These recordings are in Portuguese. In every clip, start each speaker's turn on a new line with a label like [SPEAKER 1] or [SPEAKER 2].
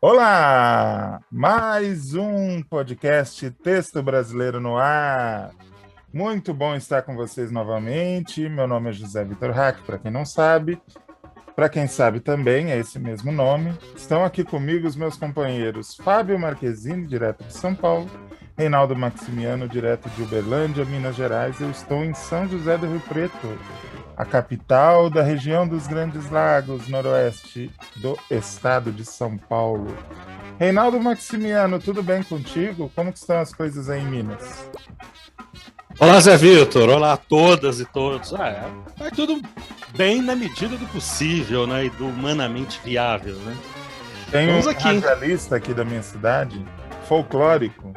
[SPEAKER 1] Olá! Mais um podcast Texto Brasileiro no ar. Muito bom estar com vocês novamente. Meu nome é José Vitor Hack, para quem não sabe. Para quem sabe também, é esse mesmo nome. Estão aqui comigo os meus companheiros Fábio Marquezine, direto de São Paulo, Reinaldo Maximiano, direto de Uberlândia, Minas Gerais. Eu estou em São José do Rio Preto, a capital da região dos Grandes Lagos, noroeste do estado de São Paulo. Reinaldo Maximiano, tudo bem contigo? Como que estão as coisas aí em Minas?
[SPEAKER 2] Olá, Zé Vitor. Olá a todas e todos. Vai tudo bem na medida do possível, né? E do humanamente viável, né?
[SPEAKER 1] Tem um
[SPEAKER 2] Vamos aqui.
[SPEAKER 1] radialista aqui da minha cidade, folclórico.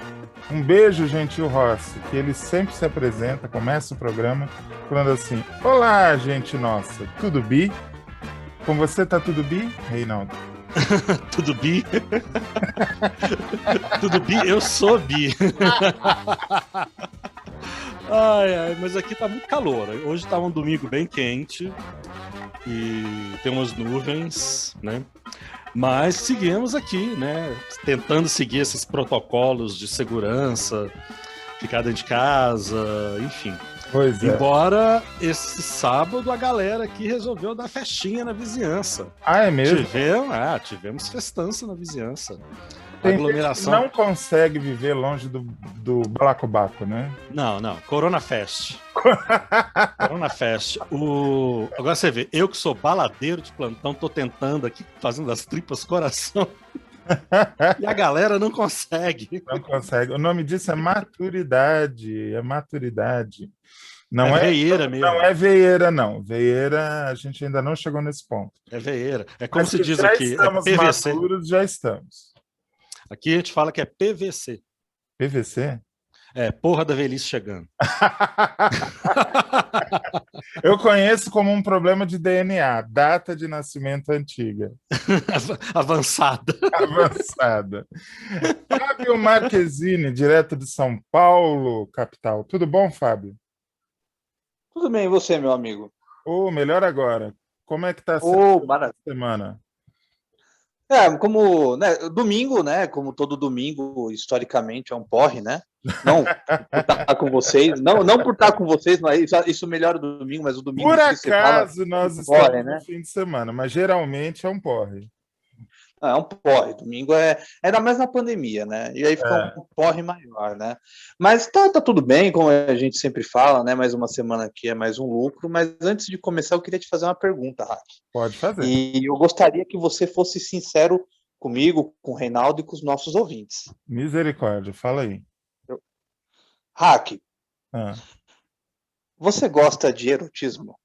[SPEAKER 1] Um beijo, gentil Rossi, que ele sempre se apresenta, começa o programa falando assim: olá, gente nossa, tudo bi? Com você tá tudo bi, Reinaldo?
[SPEAKER 2] Tudo bi? Tudo bi? Eu sou bi. Mas aqui tá muito calor. Hoje tá um domingo bem quente e tem umas nuvens, né? Mas seguimos aqui, né? Tentando seguir esses protocolos de segurança, ficar dentro de casa, enfim.
[SPEAKER 1] Pois é.
[SPEAKER 2] Embora esse sábado a galera aqui resolveu dar festinha na vizinhança.
[SPEAKER 1] Ah, é mesmo?
[SPEAKER 2] Tivemos festança na vizinhança.
[SPEAKER 1] Tem
[SPEAKER 2] Aglomeração.
[SPEAKER 1] gente que não consegue viver longe do balacobaco, né?
[SPEAKER 2] Não. Corona Fest. Corona Fest. Agora você vê, eu que sou baladeiro de plantão, tô tentando aqui, fazendo as tripas coração. E a galera não consegue.
[SPEAKER 1] Não consegue. O nome disso é maturidade. É maturidade. Não
[SPEAKER 2] É veieira mesmo.
[SPEAKER 1] Não é veieira, não. Veieira, a gente ainda não chegou nesse ponto.
[SPEAKER 2] É veieira. É como
[SPEAKER 1] Mas
[SPEAKER 2] se diz
[SPEAKER 1] já
[SPEAKER 2] aqui,
[SPEAKER 1] estamos
[SPEAKER 2] é PVC.
[SPEAKER 1] maduros, já estamos.
[SPEAKER 2] Aqui a gente fala que é PVC.
[SPEAKER 1] PVC?
[SPEAKER 2] É, porra da velhice chegando.
[SPEAKER 1] Eu conheço como um problema de DNA, data de nascimento antiga.
[SPEAKER 2] Avançada.
[SPEAKER 1] Avançada. Fábio Marquezine, direto de São Paulo, capital. Tudo bom, Fábio?
[SPEAKER 3] Tudo bem, e você, meu amigo?
[SPEAKER 1] Melhor agora. Como é que está
[SPEAKER 3] Maravilha.
[SPEAKER 1] a semana?
[SPEAKER 3] Como, né, domingo, né, como todo domingo, historicamente, é um porre, né? Não por estar com vocês, não por estar com vocês, mas isso melhora o domingo, mas o domingo...
[SPEAKER 1] Por acaso nós estamos
[SPEAKER 3] porre, né?
[SPEAKER 1] no fim de semana, mas geralmente é um porre.
[SPEAKER 3] É um porre, domingo ainda mais na pandemia, né? E aí fica um porre maior, né? Mas tá tudo bem, como a gente sempre fala, né? Mais uma semana aqui é mais um lucro, mas antes de começar eu queria te fazer uma pergunta, Hack.
[SPEAKER 1] Pode fazer.
[SPEAKER 3] E eu gostaria que você fosse sincero comigo, com o Reinaldo e com os nossos ouvintes.
[SPEAKER 1] Misericórdia, fala aí.
[SPEAKER 3] Hack, você gosta de erotismo?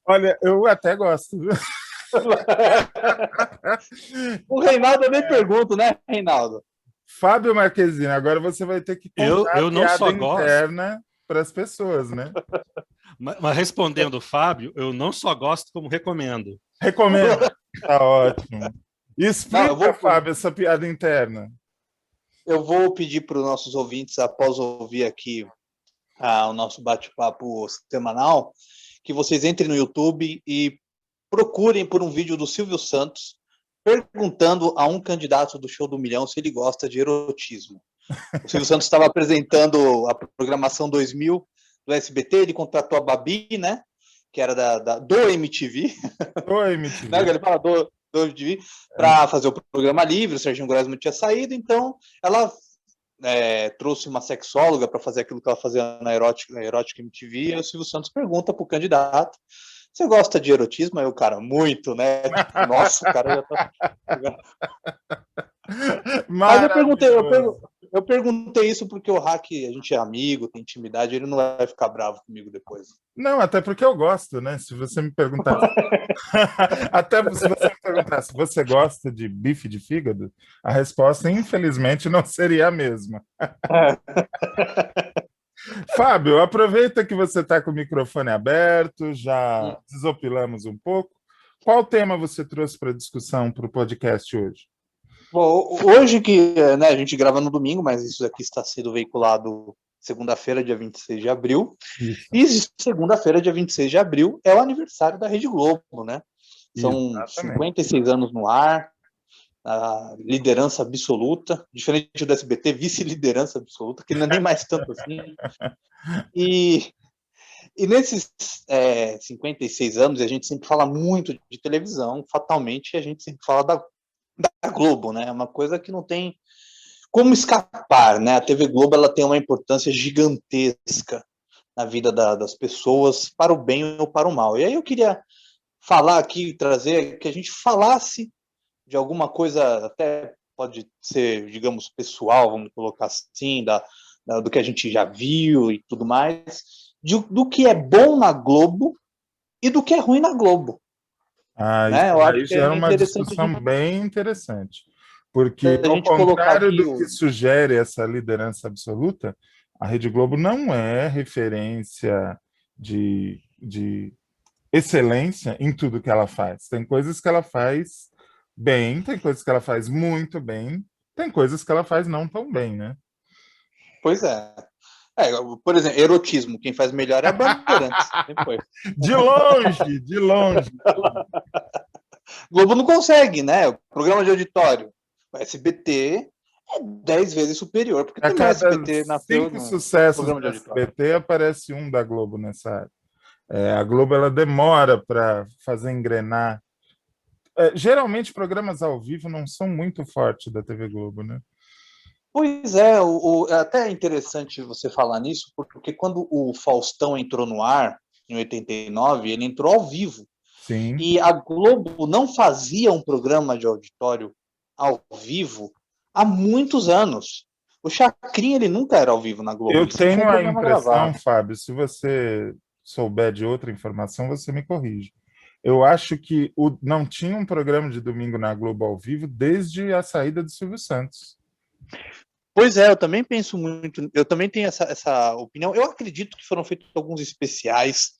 [SPEAKER 1] Olha, eu até gosto.
[SPEAKER 3] O Reinaldo eu nem pergunto, né, Reinaldo?
[SPEAKER 1] Fábio Marquezine, agora você vai ter que contar
[SPEAKER 2] eu não
[SPEAKER 1] a
[SPEAKER 2] só
[SPEAKER 1] piada interna para as pessoas, né?
[SPEAKER 2] Mas respondendo o Fábio, eu não só gosto, como recomendo.
[SPEAKER 1] Recomendo. Tá ótimo. Explica, Fábio, essa piada interna.
[SPEAKER 3] Eu vou pedir para os nossos ouvintes, após ouvir aqui o nosso bate-papo semanal, que vocês entrem no YouTube e procurem por um vídeo do Silvio Santos perguntando a um candidato do Show do Milhão se ele gosta de erotismo. O Silvio Santos estava apresentando a programação 2000 do SBT, ele contratou a Babi, né? Que era do MTV.
[SPEAKER 1] Do MTV.
[SPEAKER 3] Né? Ele fala do MTV, para fazer o programa livre, o Serginho Grosman tinha saído, então ela trouxe uma sexóloga para fazer aquilo que ela fazia na Erótica MTV, e o Silvio Santos pergunta para o candidato: você gosta de erotismo? Aí o cara, muito, né? Tipo, nossa, o cara já tá... Mas eu perguntei isso porque o Hack, a gente é amigo, tem intimidade, ele não vai ficar bravo comigo depois.
[SPEAKER 1] Não, até porque eu gosto, né? Se você me perguntar... até se você me perguntar se você gosta de bife de fígado, a resposta, infelizmente, não seria a mesma. Fábio, aproveita que você está com o microfone aberto, já desopilamos um pouco. Qual tema você trouxe para discussão para o podcast hoje?
[SPEAKER 3] Bom, hoje que a gente grava no domingo, mas isso aqui está sendo veiculado segunda-feira, dia 26 de abril.
[SPEAKER 1] Isso.
[SPEAKER 3] E segunda-feira, dia 26 de abril, é o aniversário da Rede Globo, né? São
[SPEAKER 1] Exatamente.
[SPEAKER 3] 56 anos no ar, a liderança absoluta, diferente do SBT, vice-liderança absoluta, que não é nem mais tanto assim. E nesses 56 anos, a gente sempre fala muito de televisão, fatalmente a gente sempre fala da Globo, né? É uma coisa que não tem como escapar, né? A TV Globo ela tem uma importância gigantesca na vida das pessoas, para o bem ou para o mal. E aí eu queria falar aqui, trazer, que a gente falasse de alguma coisa, até pode ser, digamos, pessoal, vamos colocar assim, do que a gente já viu e tudo mais, do que é bom na Globo e do que é ruim na Globo.
[SPEAKER 1] Isso
[SPEAKER 3] Né? Eu acho
[SPEAKER 1] aí
[SPEAKER 3] que
[SPEAKER 1] já era
[SPEAKER 3] é
[SPEAKER 1] uma
[SPEAKER 3] interessante
[SPEAKER 1] discussão bem interessante, porque,
[SPEAKER 3] a
[SPEAKER 1] ao
[SPEAKER 3] gente colocar
[SPEAKER 1] contrário
[SPEAKER 3] aqui
[SPEAKER 1] do que sugere essa liderança absoluta, a Rede Globo não é referência de excelência em tudo que ela faz. Tem coisas que ela faz bem, tem coisas que ela faz muito bem, tem coisas que ela faz não tão bem, né?
[SPEAKER 3] Pois é. Por exemplo, erotismo, quem faz melhor é a Bandeirantes. Sempre foi.
[SPEAKER 1] De longe, de longe.
[SPEAKER 3] Globo não consegue, né? O programa de auditório. O SBT é 10 vezes superior, porque
[SPEAKER 1] A
[SPEAKER 3] também o
[SPEAKER 1] cada
[SPEAKER 3] SBT nasceu
[SPEAKER 1] 5
[SPEAKER 3] no
[SPEAKER 1] sucessos
[SPEAKER 3] programa
[SPEAKER 1] do
[SPEAKER 3] de auditório.
[SPEAKER 1] SBT, aparece um da Globo nessa área. A Globo ela demora para fazer engrenar. Geralmente, programas ao vivo não são muito fortes da TV Globo, né?
[SPEAKER 3] Pois é, é até interessante você falar nisso, porque quando o Faustão entrou no ar, em 89, ele entrou ao vivo.
[SPEAKER 1] Sim.
[SPEAKER 3] E a Globo não fazia um programa de auditório ao vivo há muitos anos. O Chacrinha, ele nunca era ao vivo na Globo,
[SPEAKER 1] Eu
[SPEAKER 3] ele sempre foi
[SPEAKER 1] tenho
[SPEAKER 3] um
[SPEAKER 1] a
[SPEAKER 3] programa
[SPEAKER 1] impressão,
[SPEAKER 3] gravado.
[SPEAKER 1] Fábio, se você souber de outra informação, você me corrige. Eu acho que não tinha um programa de domingo na Globo ao vivo desde a saída do Silvio Santos.
[SPEAKER 3] Pois é, eu também penso muito, eu também tenho essa opinião. Eu acredito que foram feitos alguns especiais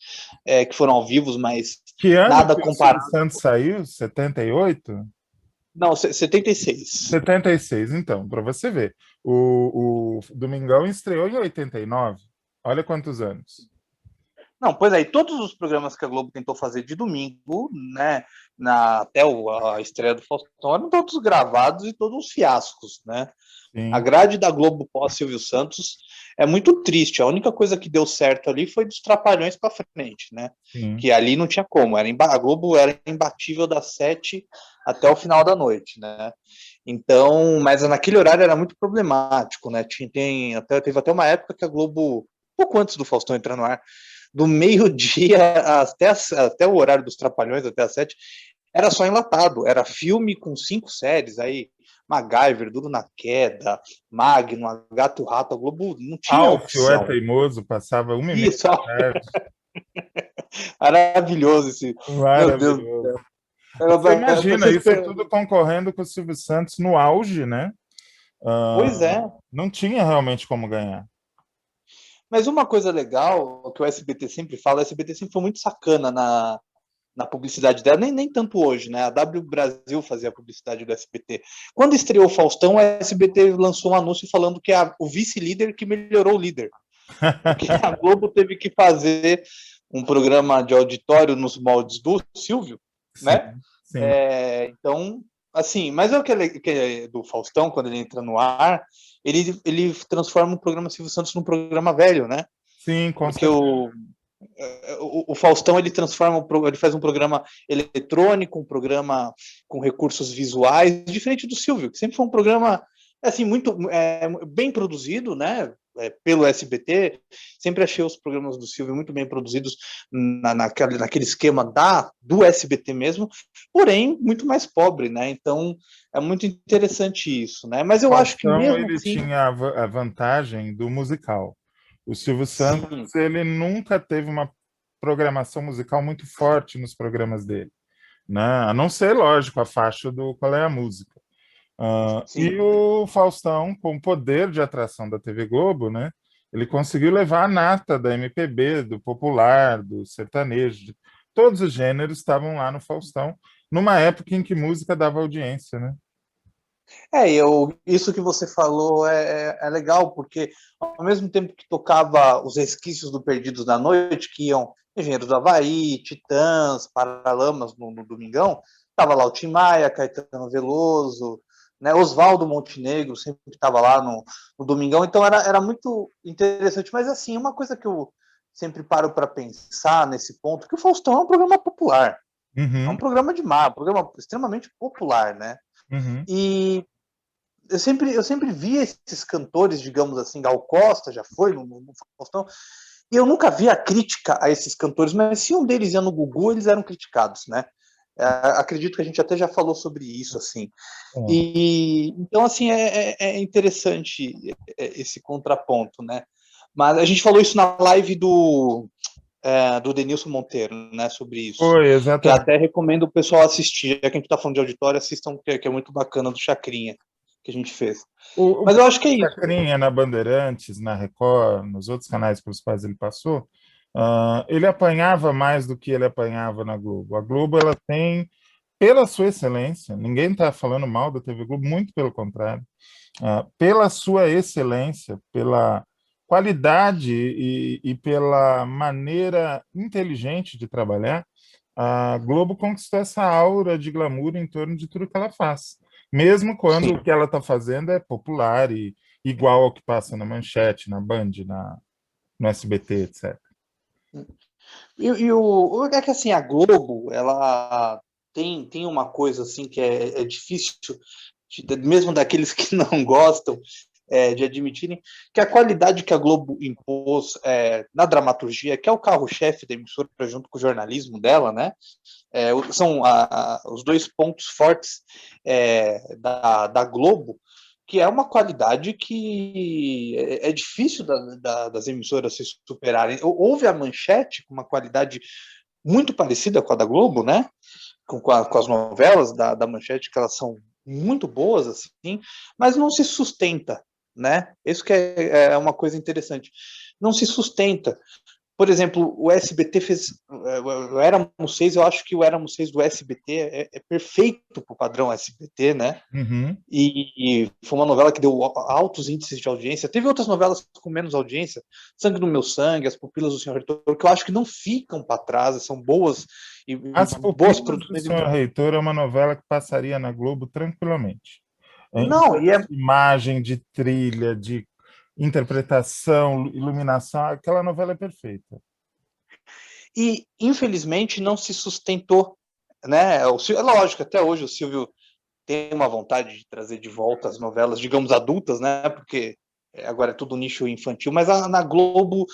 [SPEAKER 3] que foram ao vivo, mas
[SPEAKER 1] Que ano
[SPEAKER 3] nada
[SPEAKER 1] que o Silvio
[SPEAKER 3] comparado.
[SPEAKER 1] Santos saiu? 78?
[SPEAKER 3] Não, 76.
[SPEAKER 1] 76, então, para você ver. O Domingão estreou em 89. Olha quantos anos.
[SPEAKER 3] Não, pois aí, todos os programas que a Globo tentou fazer de domingo, né, até a estreia do Faustão, eram todos gravados e todos fiascos, né? A
[SPEAKER 1] Sim,
[SPEAKER 3] grade da Globo pós Silvio Santos é muito triste. A única coisa que deu certo ali foi dos Trapalhões para frente, né?
[SPEAKER 1] sim.
[SPEAKER 3] Que ali não tinha como. A Globo era imbatível das 7 até o final da noite, né? Então, mas naquele horário era muito problemático, né? Teve até uma época que a Globo, pouco antes do Faustão entrar no ar, do meio-dia até o horário dos Trapalhões, até as 7, era só enlatado. Era filme com 5 séries. Aí MacGyver, Duro na Queda, Magno, Gato Rato, a Globo não tinha
[SPEAKER 1] Alfio é
[SPEAKER 3] opção.
[SPEAKER 1] teimoso, passava 1h30
[SPEAKER 3] Isso,
[SPEAKER 1] da tarde.
[SPEAKER 3] maravilhoso esse. Meu Deus do
[SPEAKER 1] Maravilhoso.
[SPEAKER 3] céu.
[SPEAKER 1] Você imagina
[SPEAKER 3] Vocês,
[SPEAKER 1] isso tudo concorrendo com o Silvio Santos no auge, né?
[SPEAKER 3] pois
[SPEAKER 1] Ah,
[SPEAKER 3] é.
[SPEAKER 1] não tinha realmente como ganhar.
[SPEAKER 3] Mas uma coisa legal que o SBT sempre fala, o SBT sempre foi muito sacana na publicidade dela, nem tanto hoje, né? A W Brasil fazia a publicidade do SBT. Quando estreou o Faustão, a SBT lançou um anúncio falando que é o vice-líder que melhorou o líder. Porque a Globo teve que fazer um programa de auditório nos moldes do Silvio, né?
[SPEAKER 1] Sim, sim,
[SPEAKER 3] Então, assim, mas é o que é do Faustão, quando ele entra no ar, ele transforma o programa Silvio Santos num programa velho, né?
[SPEAKER 1] sim, com
[SPEAKER 3] Porque
[SPEAKER 1] certeza.
[SPEAKER 3] o Faustão ele ele faz um programa eletrônico, um programa com recursos visuais, diferente do Silvio, que sempre foi um programa assim muito bem produzido, né? Pelo SBT, sempre achei os programas do Silvio muito bem produzidos naquele esquema do SBT mesmo, porém muito mais pobre, né? Então é muito interessante isso, né? Mas eu acho que
[SPEAKER 1] Faustão,
[SPEAKER 3] mesmo
[SPEAKER 1] ele
[SPEAKER 3] assim,
[SPEAKER 1] tinha a vantagem do musical. O Silvio
[SPEAKER 3] sim,
[SPEAKER 1] Santos, ele nunca teve uma programação musical muito forte nos programas dele, né? A não ser, lógico, a faixa do Qual é a Música. E
[SPEAKER 3] sim.
[SPEAKER 1] o Faustão, com o poder de atração da TV Globo, né? Ele conseguiu levar a nata da MPB, do popular, do sertanejo. Todos os gêneros estavam lá no Faustão, numa época em que música dava audiência, né?
[SPEAKER 3] Isso que você falou é legal, porque ao mesmo tempo que tocava os resquícios do Perdidos da Noite, que iam Engenheiros do Havaí, Titãs, Paralamas no Domingão, estava lá o Tim Maia, Caetano Veloso, né, Oswaldo Montenegro sempre estava lá no Domingão, então era muito interessante. Mas assim, uma coisa que eu sempre paro para pensar nesse ponto, que o Faustão é um programa popular, é um
[SPEAKER 1] Uhum,
[SPEAKER 3] programa de mar, um programa extremamente popular, né?
[SPEAKER 1] uhum.
[SPEAKER 3] E eu sempre vi esses cantores, digamos assim, Gal Costa já foi no Faustão, e eu nunca vi a crítica a esses cantores, mas se um deles ia no Gugu, eles eram criticados, né? Acredito que a gente até já falou sobre isso, assim.
[SPEAKER 1] É.
[SPEAKER 3] E então, assim, é interessante esse contraponto, né? Mas a gente falou isso na live do Denilson Monteiro, né, sobre isso.
[SPEAKER 1] Foi,
[SPEAKER 3] Que eu
[SPEAKER 1] exatamente.
[SPEAKER 3] até recomendo o pessoal assistir, já que a gente está falando de auditório, assistam, que é muito bacana, do Chacrinha, que a gente fez.
[SPEAKER 1] O
[SPEAKER 3] Mas eu acho que é isso.
[SPEAKER 1] Chacrinha na Bandeirantes, na Record, nos outros canais pelos quais ele passou, ele apanhava mais do que ele apanhava na Globo. A Globo, ela tem, pela sua excelência, ninguém está falando mal da TV Globo, muito pelo contrário, pela sua excelência, pela qualidade e pela maneira inteligente de trabalhar, a Globo conquistou essa aura de glamour em torno de tudo que ela faz. Mesmo quando
[SPEAKER 3] Sim.
[SPEAKER 1] o que ela está fazendo é popular e igual ao que passa na Manchete, na Band, no SBT, etc.
[SPEAKER 3] É que assim, a Globo, ela tem uma coisa assim que é difícil, mesmo daqueles que não gostam, de admitirem, que a qualidade que a Globo impôs na dramaturgia, que é o carro-chefe da emissora junto com o jornalismo dela, né? São os dois pontos fortes da Globo, que é uma qualidade que é difícil das emissoras se superarem. Houve a Manchete com uma qualidade muito parecida com a da Globo, né? Com as novelas da Manchete, que elas são muito boas, assim, mas não se sustenta, né? Isso que é uma coisa interessante. Não se sustenta. Por exemplo, o SBT fez. O Éramos Seis, eu acho que o Éramos Seis do SBT é perfeito para o padrão SBT, né?
[SPEAKER 1] Uhum.
[SPEAKER 3] E foi uma novela que deu altos índices de audiência. Teve outras novelas com menos audiência, Sangue do Meu Sangue, As Pupilas do Senhor Reitor, que eu acho que não ficam para trás, são boas e
[SPEAKER 1] As
[SPEAKER 3] boas
[SPEAKER 1] Pupilas do
[SPEAKER 3] produções.
[SPEAKER 1] Senhor Reitor é uma novela que passaria na Globo tranquilamente. Em
[SPEAKER 3] Não,
[SPEAKER 1] termos de imagem, de trilha, de interpretação, iluminação, aquela novela é perfeita.
[SPEAKER 3] e infelizmente não se sustentou, né? É lógico, até hoje o Silvio tem uma vontade de trazer de volta as novelas, digamos, adultas, né? Porque agora é tudo nicho infantil, mas na Globo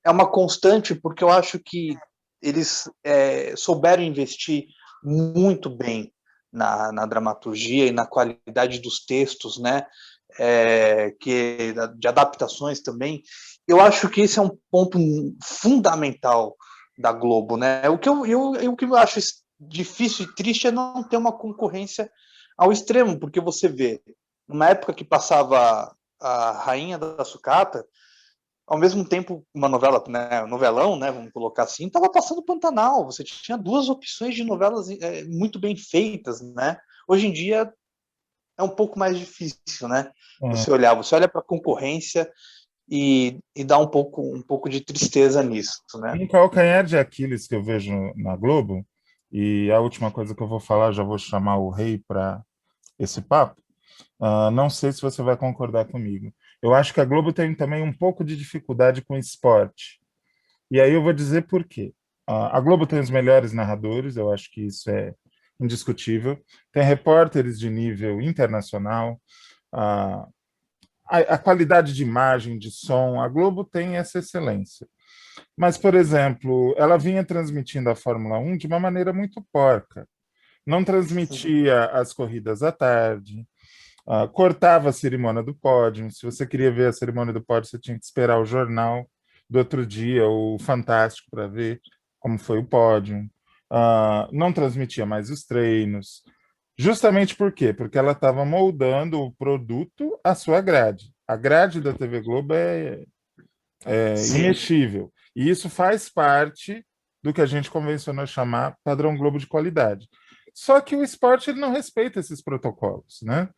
[SPEAKER 3] é uma constante, porque eu acho que eles souberam investir muito bem na dramaturgia e na qualidade dos textos, né? De adaptações também. Eu acho que esse é um ponto fundamental da Globo, né? O que eu acho difícil e triste é não ter uma concorrência ao extremo, porque você vê, numa época que passava a Rainha da Sucata, ao mesmo tempo, uma novela, né, novelão, né, vamos colocar assim, estava passando Pantanal. Você tinha duas opções de novelas muito bem feitas, né? Hoje em dia é um pouco mais difícil, né?
[SPEAKER 1] É.
[SPEAKER 3] Você olha para a concorrência e dá um pouco de tristeza nisso, né?
[SPEAKER 1] Um calcanhar de Aquiles que eu vejo na Globo, e a última coisa que eu vou falar, já vou chamar o rei para esse papo. Não sei se você vai concordar comigo. Eu acho que a Globo tem também um pouco de dificuldade com esporte. E aí eu vou dizer por quê. A Globo tem os melhores narradores, eu acho que isso é indiscutível. Tem repórteres de nível internacional. Ah, a qualidade de imagem, de som, a Globo tem essa excelência. Mas, por exemplo, ela vinha transmitindo a Fórmula 1 de uma maneira muito porca. Não transmitia as corridas à tarde, cortava a cerimônia do pódio. Se você queria ver a cerimônia do pódio, você tinha que esperar o jornal do outro dia, o Fantástico, para ver como foi o pódio. Não transmitia mais os treinos. Justamente por quê? Porque ela estava moldando o produto à sua grade. A grade da TV Globo é
[SPEAKER 3] Sim.
[SPEAKER 1] imexível. E isso faz parte do que a gente convencionou chamar padrão Globo de qualidade. Só que o esporte ele não respeita esses protocolos, né?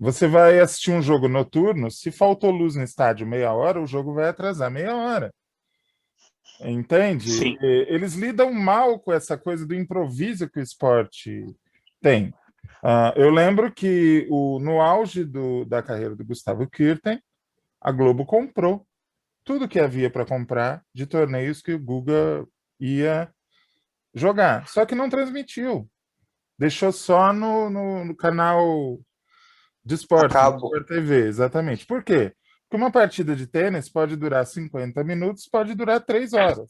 [SPEAKER 1] Você vai assistir um jogo noturno, se faltou luz no estádio meia hora, o jogo vai atrasar meia hora. Entende?
[SPEAKER 3] Sim.
[SPEAKER 1] Eles lidam mal com essa coisa do improviso que o esporte tem. Eu lembro que no auge da carreira do Gustavo Kuerten, a Globo comprou tudo que havia para comprar de torneios que o Guga ia jogar. Só que não transmitiu. Deixou só no canal de esportes, no
[SPEAKER 3] Acabo.
[SPEAKER 1] Sport TV, exatamente. Por quê? Porque uma partida de tênis pode durar 50 minutos, pode durar 3 horas.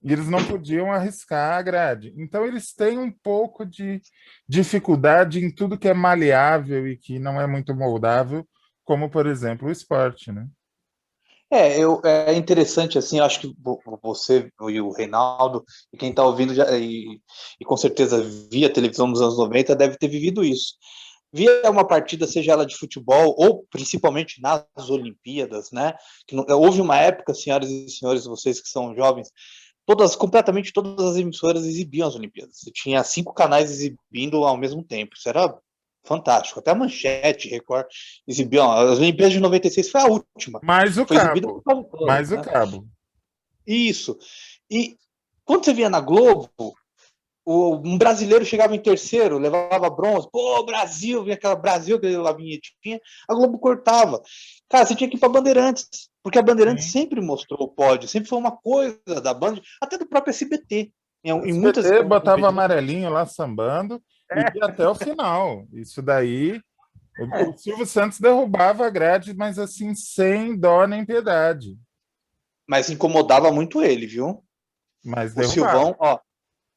[SPEAKER 1] E eles não podiam arriscar a grade. Então, eles têm um pouco de dificuldade em tudo que é maleável e que não é muito moldável, como, por exemplo, o esporte, né?
[SPEAKER 3] É interessante, assim, eu acho que você e o Reinaldo, e quem está ouvindo, e com certeza via televisão nos anos 90, deve ter vivido isso. Via uma partida, seja ela de futebol, ou principalmente nas Olimpíadas, né? Houve uma época, senhoras e senhores, vocês que são jovens, completamente todas as emissoras exibiam as Olimpíadas. Você tinha 5 canais exibindo ao mesmo tempo. Isso era fantástico. Até a Manchete, Record, exibiam. As Olimpíadas de 96 foi a última.
[SPEAKER 1] Mais o
[SPEAKER 3] Foi exibida
[SPEAKER 1] cabo.
[SPEAKER 3] por quase todas,
[SPEAKER 1] Mais o
[SPEAKER 3] né?
[SPEAKER 1] cabo.
[SPEAKER 3] Isso. E quando você via na Globo, um brasileiro chegava em terceiro, levava bronze, pô, Brasil, vinha aquela Brasil, aquela vinhetinha, a Globo cortava. Cara, você tinha que ir para Bandeirantes, porque a Bandeirantes
[SPEAKER 1] Sim.
[SPEAKER 3] sempre mostrou o pódio, sempre foi uma coisa da Band, até do próprio SBT.
[SPEAKER 1] O
[SPEAKER 3] Em muitas
[SPEAKER 1] SBT botava
[SPEAKER 3] competições.
[SPEAKER 1] amarelinho lá sambando e ia até o final. Isso daí, o Silvio Santos derrubava a grade, mas assim, sem dó nem piedade.
[SPEAKER 3] Mas incomodava muito ele, viu?
[SPEAKER 1] Mas
[SPEAKER 3] O
[SPEAKER 1] derrubava.
[SPEAKER 3] Silvão, ó,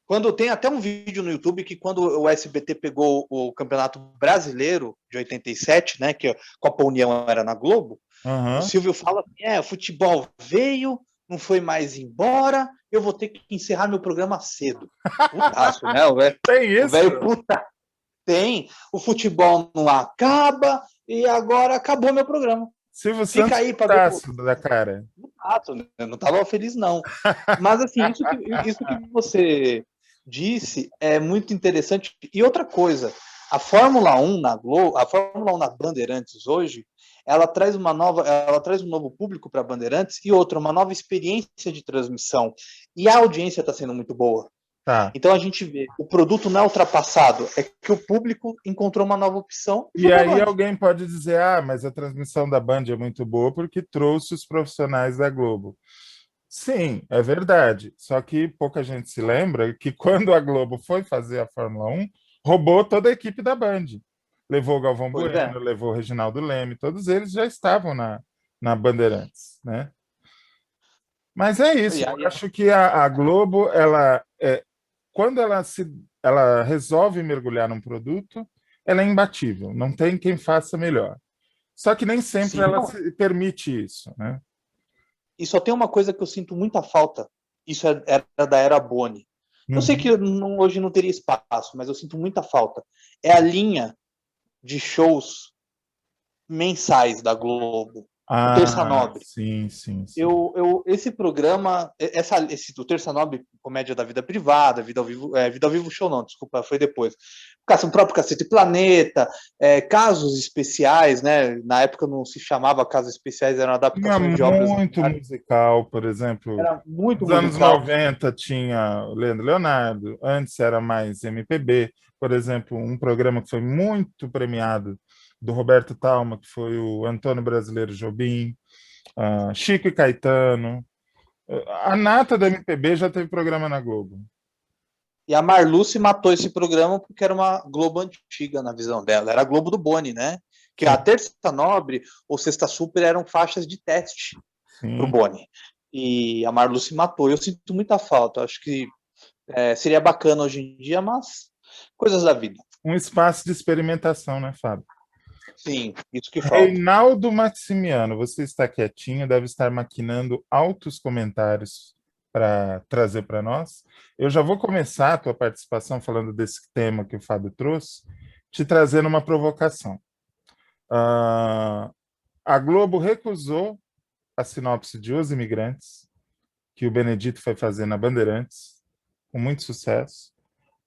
[SPEAKER 3] quando tem até um vídeo no YouTube que quando o SBT pegou o Campeonato Brasileiro de 87, né, que a Copa União era na Globo, o
[SPEAKER 1] Uhum.
[SPEAKER 3] Silvio fala assim, o futebol veio, não foi mais embora, eu vou ter que encerrar meu programa cedo. Putaço, né?
[SPEAKER 1] Tem
[SPEAKER 3] O
[SPEAKER 1] isso?
[SPEAKER 3] velho puta tem, o futebol não acaba e agora acabou meu programa.
[SPEAKER 1] Silvio
[SPEAKER 3] Fica
[SPEAKER 1] Santos
[SPEAKER 3] aí para ver o
[SPEAKER 1] putaço da cara.
[SPEAKER 3] putaço, né? Eu não estava feliz não. Mas assim, isso que você disse é muito interessante. E outra coisa, a Fórmula 1 na Globo, a Fórmula 1 na Bandeirantes hoje, ela traz um novo público para Bandeirantes e uma nova experiência de transmissão. E a audiência está sendo muito boa.
[SPEAKER 1] Tá.
[SPEAKER 3] Então a gente vê, o produto não é ultrapassado, é que o público encontrou uma nova opção e
[SPEAKER 1] E
[SPEAKER 3] foi para a
[SPEAKER 1] aí
[SPEAKER 3] Band.
[SPEAKER 1] alguém pode dizer, mas a transmissão da Band é muito boa porque trouxe os profissionais da Globo. Sim, é verdade. Só que pouca gente se lembra que quando a Globo foi fazer a Fórmula 1, roubou toda a equipe da Band. Levou o Galvão
[SPEAKER 3] Pois é.
[SPEAKER 1] Bueno, levou o Reginaldo Leme, todos eles já estavam na Bandeirantes, né? Mas é
[SPEAKER 3] E
[SPEAKER 1] isso, eu
[SPEAKER 3] aí,
[SPEAKER 1] acho que a Globo, quando ela resolve mergulhar num produto, ela é imbatível, não tem quem faça melhor. Só que nem sempre
[SPEAKER 3] sim,
[SPEAKER 1] ela
[SPEAKER 3] não,
[SPEAKER 1] se permite isso, né?
[SPEAKER 3] e só tem uma coisa que eu sinto muita falta. Isso era da era Boni. Eu sei
[SPEAKER 1] Uhum.
[SPEAKER 3] que hoje não teria espaço, mas eu sinto muita falta. É a linha de shows mensais da Globo. O Terça Nobre.
[SPEAKER 1] Sim, sim, sim.
[SPEAKER 3] Esse programa, o Terça Nobre, Comédia da Vida Privada, Vida ao Vivo Show não, desculpa, foi depois. O próprio Cacete Planeta, casos especiais, né? Na época não se chamava casos especiais, eram
[SPEAKER 1] Tinha
[SPEAKER 3] adaptações de obras
[SPEAKER 1] muito
[SPEAKER 3] literárias.
[SPEAKER 1] musical, por exemplo,
[SPEAKER 3] Era muito
[SPEAKER 1] nos anos
[SPEAKER 3] musical.
[SPEAKER 1] 90 tinha o Leandro Leonardo, antes era mais MPB, por exemplo, um programa que foi muito premiado do Roberto Talma, que foi o Antônio Brasileiro Jobim, Chico e Caetano. A nata da MPB já teve programa na Globo.
[SPEAKER 3] E a Marluce matou esse programa porque era uma Globo antiga na visão dela. Era a Globo do Boni, né? Que a
[SPEAKER 1] Sim,
[SPEAKER 3] Terça Nobre ou Sexta Super eram faixas de teste para o
[SPEAKER 1] sim.
[SPEAKER 3] Boni. E a Marluce matou. Eu sinto muita falta. Acho que seria bacana hoje em dia, mas coisas da vida.
[SPEAKER 1] Um espaço de experimentação, né, Fábio?
[SPEAKER 3] Sim, isso que falta.
[SPEAKER 1] Reinaldo Maximiano, você está quietinho, deve estar maquinando altos comentários para trazer para nós. Eu já vou começar a tua participação falando desse tema que o Fábio trouxe, te trazendo uma provocação. A Globo recusou a sinopse de Os Imigrantes, que o Benedito foi fazer na Bandeirantes, com muito sucesso.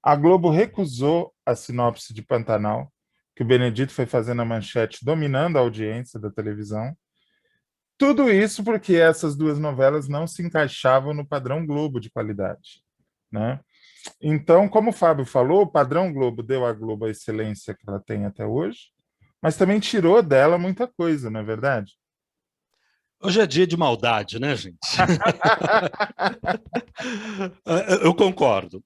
[SPEAKER 1] A Globo recusou a sinopse de Pantanal, que o Benedito foi fazendo a Manchete, dominando a audiência da televisão. Tudo isso porque essas duas novelas não se encaixavam no padrão Globo de qualidade, né? Então, como o Fábio falou, o padrão Globo deu à Globo a excelência que ela tem até hoje, mas também tirou dela muita coisa, não é verdade?
[SPEAKER 2] Hoje é dia de maldade, né, gente? Eu concordo.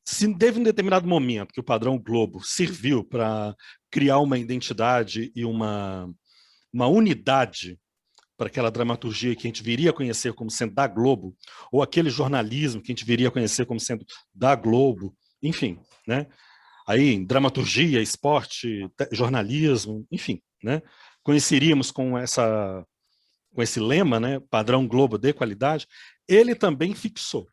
[SPEAKER 2] Se teve um determinado momento que o padrão Globo serviu para criar uma identidade e uma unidade para aquela dramaturgia que a gente viria a conhecer como sendo da Globo, ou aquele jornalismo que a gente viria a conhecer como sendo da Globo, enfim, né? Aí, dramaturgia, esporte, jornalismo, enfim, né? Conheceríamos com esse lema, né? Padrão Globo de qualidade. Ele também fixou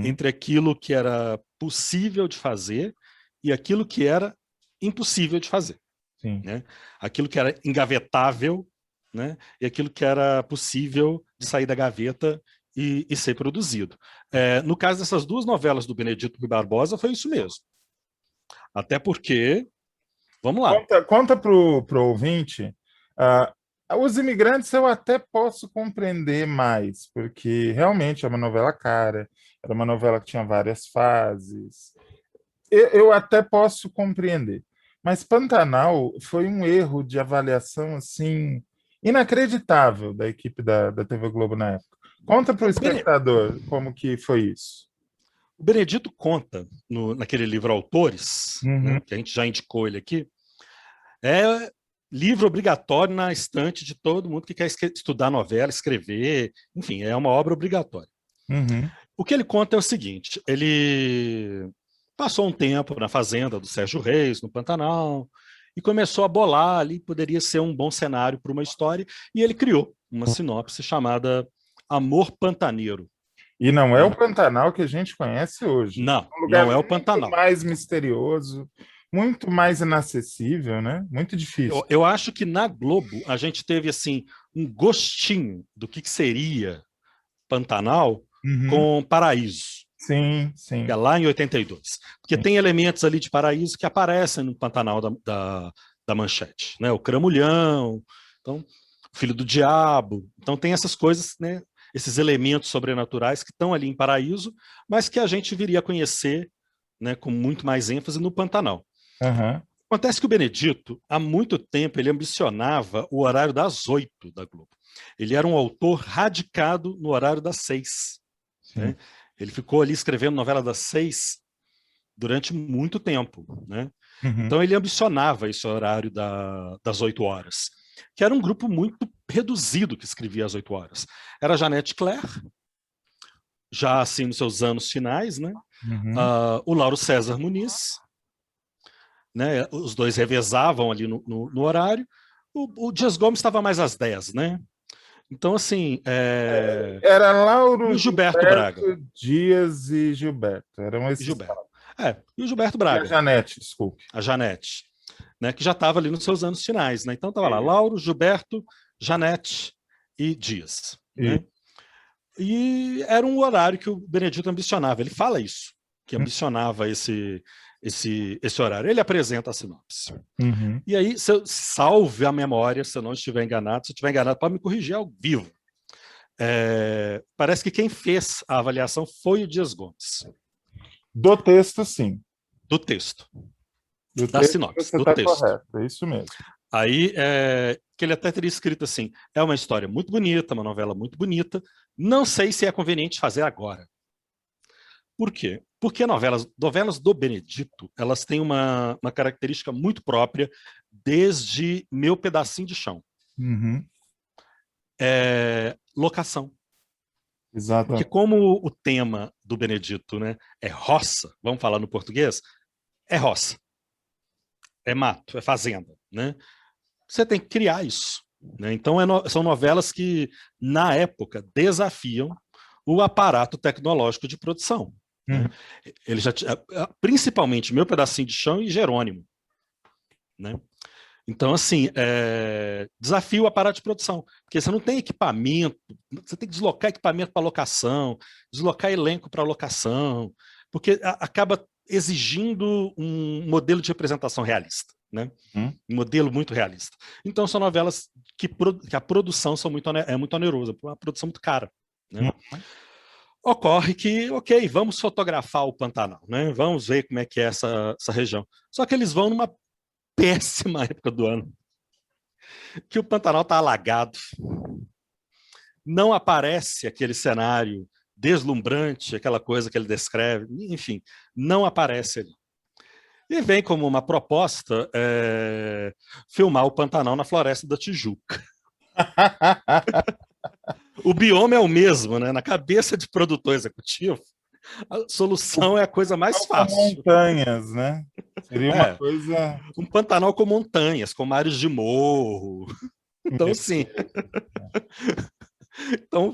[SPEAKER 2] entre aquilo que era possível de fazer e aquilo que era impossível de fazer.
[SPEAKER 1] Sim.
[SPEAKER 2] Né? Aquilo que era engavetável, né? E aquilo que era possível de sair da gaveta e ser produzido. No caso dessas duas novelas do Benedito Rui Barbosa, foi isso mesmo. Até porque, vamos lá.
[SPEAKER 1] Conta para o ouvinte, Os Imigrantes eu até posso compreender mais, porque realmente é uma novela cara, era uma novela que tinha várias fases, eu até posso compreender. Mas Pantanal foi um erro de avaliação assim inacreditável da equipe da TV Globo na época. Conta para o espectador como que foi isso.
[SPEAKER 2] O Benedito conta, naquele livro Autores, né, que a gente já indicou ele aqui, é livro obrigatório na estante de todo mundo que quer estudar novela, escrever, enfim, é uma obra obrigatória. O que ele conta é o seguinte, ele passou um tempo na fazenda do Sérgio Reis, no Pantanal, e começou a bolar ali, poderia ser um bom cenário para uma história, e ele criou uma sinopse chamada Amor Pantaneiro.
[SPEAKER 1] E não é o Pantanal que a gente conhece hoje.
[SPEAKER 2] Não, não é o Pantanal.
[SPEAKER 1] Muito mais misterioso, muito mais inacessível, né? Muito difícil.
[SPEAKER 2] Eu acho que na Globo a gente teve assim um gostinho do que seria Pantanal com Paraíso.
[SPEAKER 1] Sim, sim.
[SPEAKER 2] Que é lá em 82. Porque tem elementos ali de Paraíso que aparecem no Pantanal da Manchete. Né? O Cramulhão, então, o Filho do Diabo. Então tem essas coisas, né? Esses elementos sobrenaturais que estão ali em Paraíso, mas que a gente viria a conhecer, né, com muito mais ênfase no Pantanal. Acontece que o Benedito, há muito tempo, ele ambicionava o horário das 8 da Globo. Ele era um autor radicado no horário das 6. Né? Ele ficou ali escrevendo novela das 6 durante muito tempo. Né? Então ele ambicionava esse horário das 8 horas, que era um grupo muito reduzido que escrevia às 8 horas. Era Janete Claire, já assim nos seus anos finais, né? O Lauro César Muniz, né? Os dois revezavam ali no horário. O Dias Gomes estava mais às 10, né? Então, assim...
[SPEAKER 1] Era Lauro,
[SPEAKER 2] e o Gilberto Braga.
[SPEAKER 1] Dias e Gilberto. Eram esses.
[SPEAKER 2] Gilberto. E o Gilberto Braga.
[SPEAKER 1] E a Janete, desculpe.
[SPEAKER 2] A Janete, né? Que já estava ali nos seus anos finais, né? Então estava lá, Lauro, Gilberto, Janete e Dias. Né? E era um horário que o Benedito ambicionava. Ele fala isso, que ambicionava esse horário. Ele apresenta a sinopse. E aí, salve a memória, se eu não estiver enganado. Se eu estiver enganado, pode me corrigir ao vivo. Parece que quem fez a avaliação foi o Dias Gomes.
[SPEAKER 1] Do texto, sim.
[SPEAKER 2] Do texto.
[SPEAKER 1] Da
[SPEAKER 2] sinopse,
[SPEAKER 1] do texto. Correto, é isso mesmo.
[SPEAKER 2] Aí, que ele até teria escrito assim, é uma história muito bonita, uma novela muito bonita, não sei se é conveniente fazer agora. Por quê? Porque novelas do Benedito, elas têm uma característica muito própria desde Meu Pedacinho de Chão. Locação.
[SPEAKER 1] Exatamente.
[SPEAKER 2] Porque como o tema do Benedito, né, é roça, vamos falar no português, é roça, é mato, é fazenda, né? Você tem que criar isso. Né? Então são novelas que, na época, desafiam o aparato tecnológico de produção. Né? Ele já principalmente Meu Pedacinho de Chão e Jerônimo. Né? Então, assim, desafia o aparato de produção, porque você não tem equipamento, você tem que deslocar equipamento para locação, deslocar elenco para locação, porque acaba exigindo um modelo de representação realista, né? Um modelo muito realista. Então, são novelas que a produção é muito onerosa, uma produção muito cara, né? Ocorre que, ok, vamos fotografar o Pantanal, né? Vamos ver como é que é essa região. Só que eles vão numa péssima época do ano, que o Pantanal está alagado, não aparece aquele cenário deslumbrante, aquela coisa que ele descreve, enfim, não aparece ali. E vem como uma proposta filmar o Pantanal na Floresta da Tijuca. O bioma é o mesmo, né? Na cabeça de produtor executivo, a solução é a coisa mais fácil.
[SPEAKER 1] Montanhas, né? Seria uma coisa...
[SPEAKER 2] Um Pantanal com montanhas, com mares de morro. Então, sim. Então,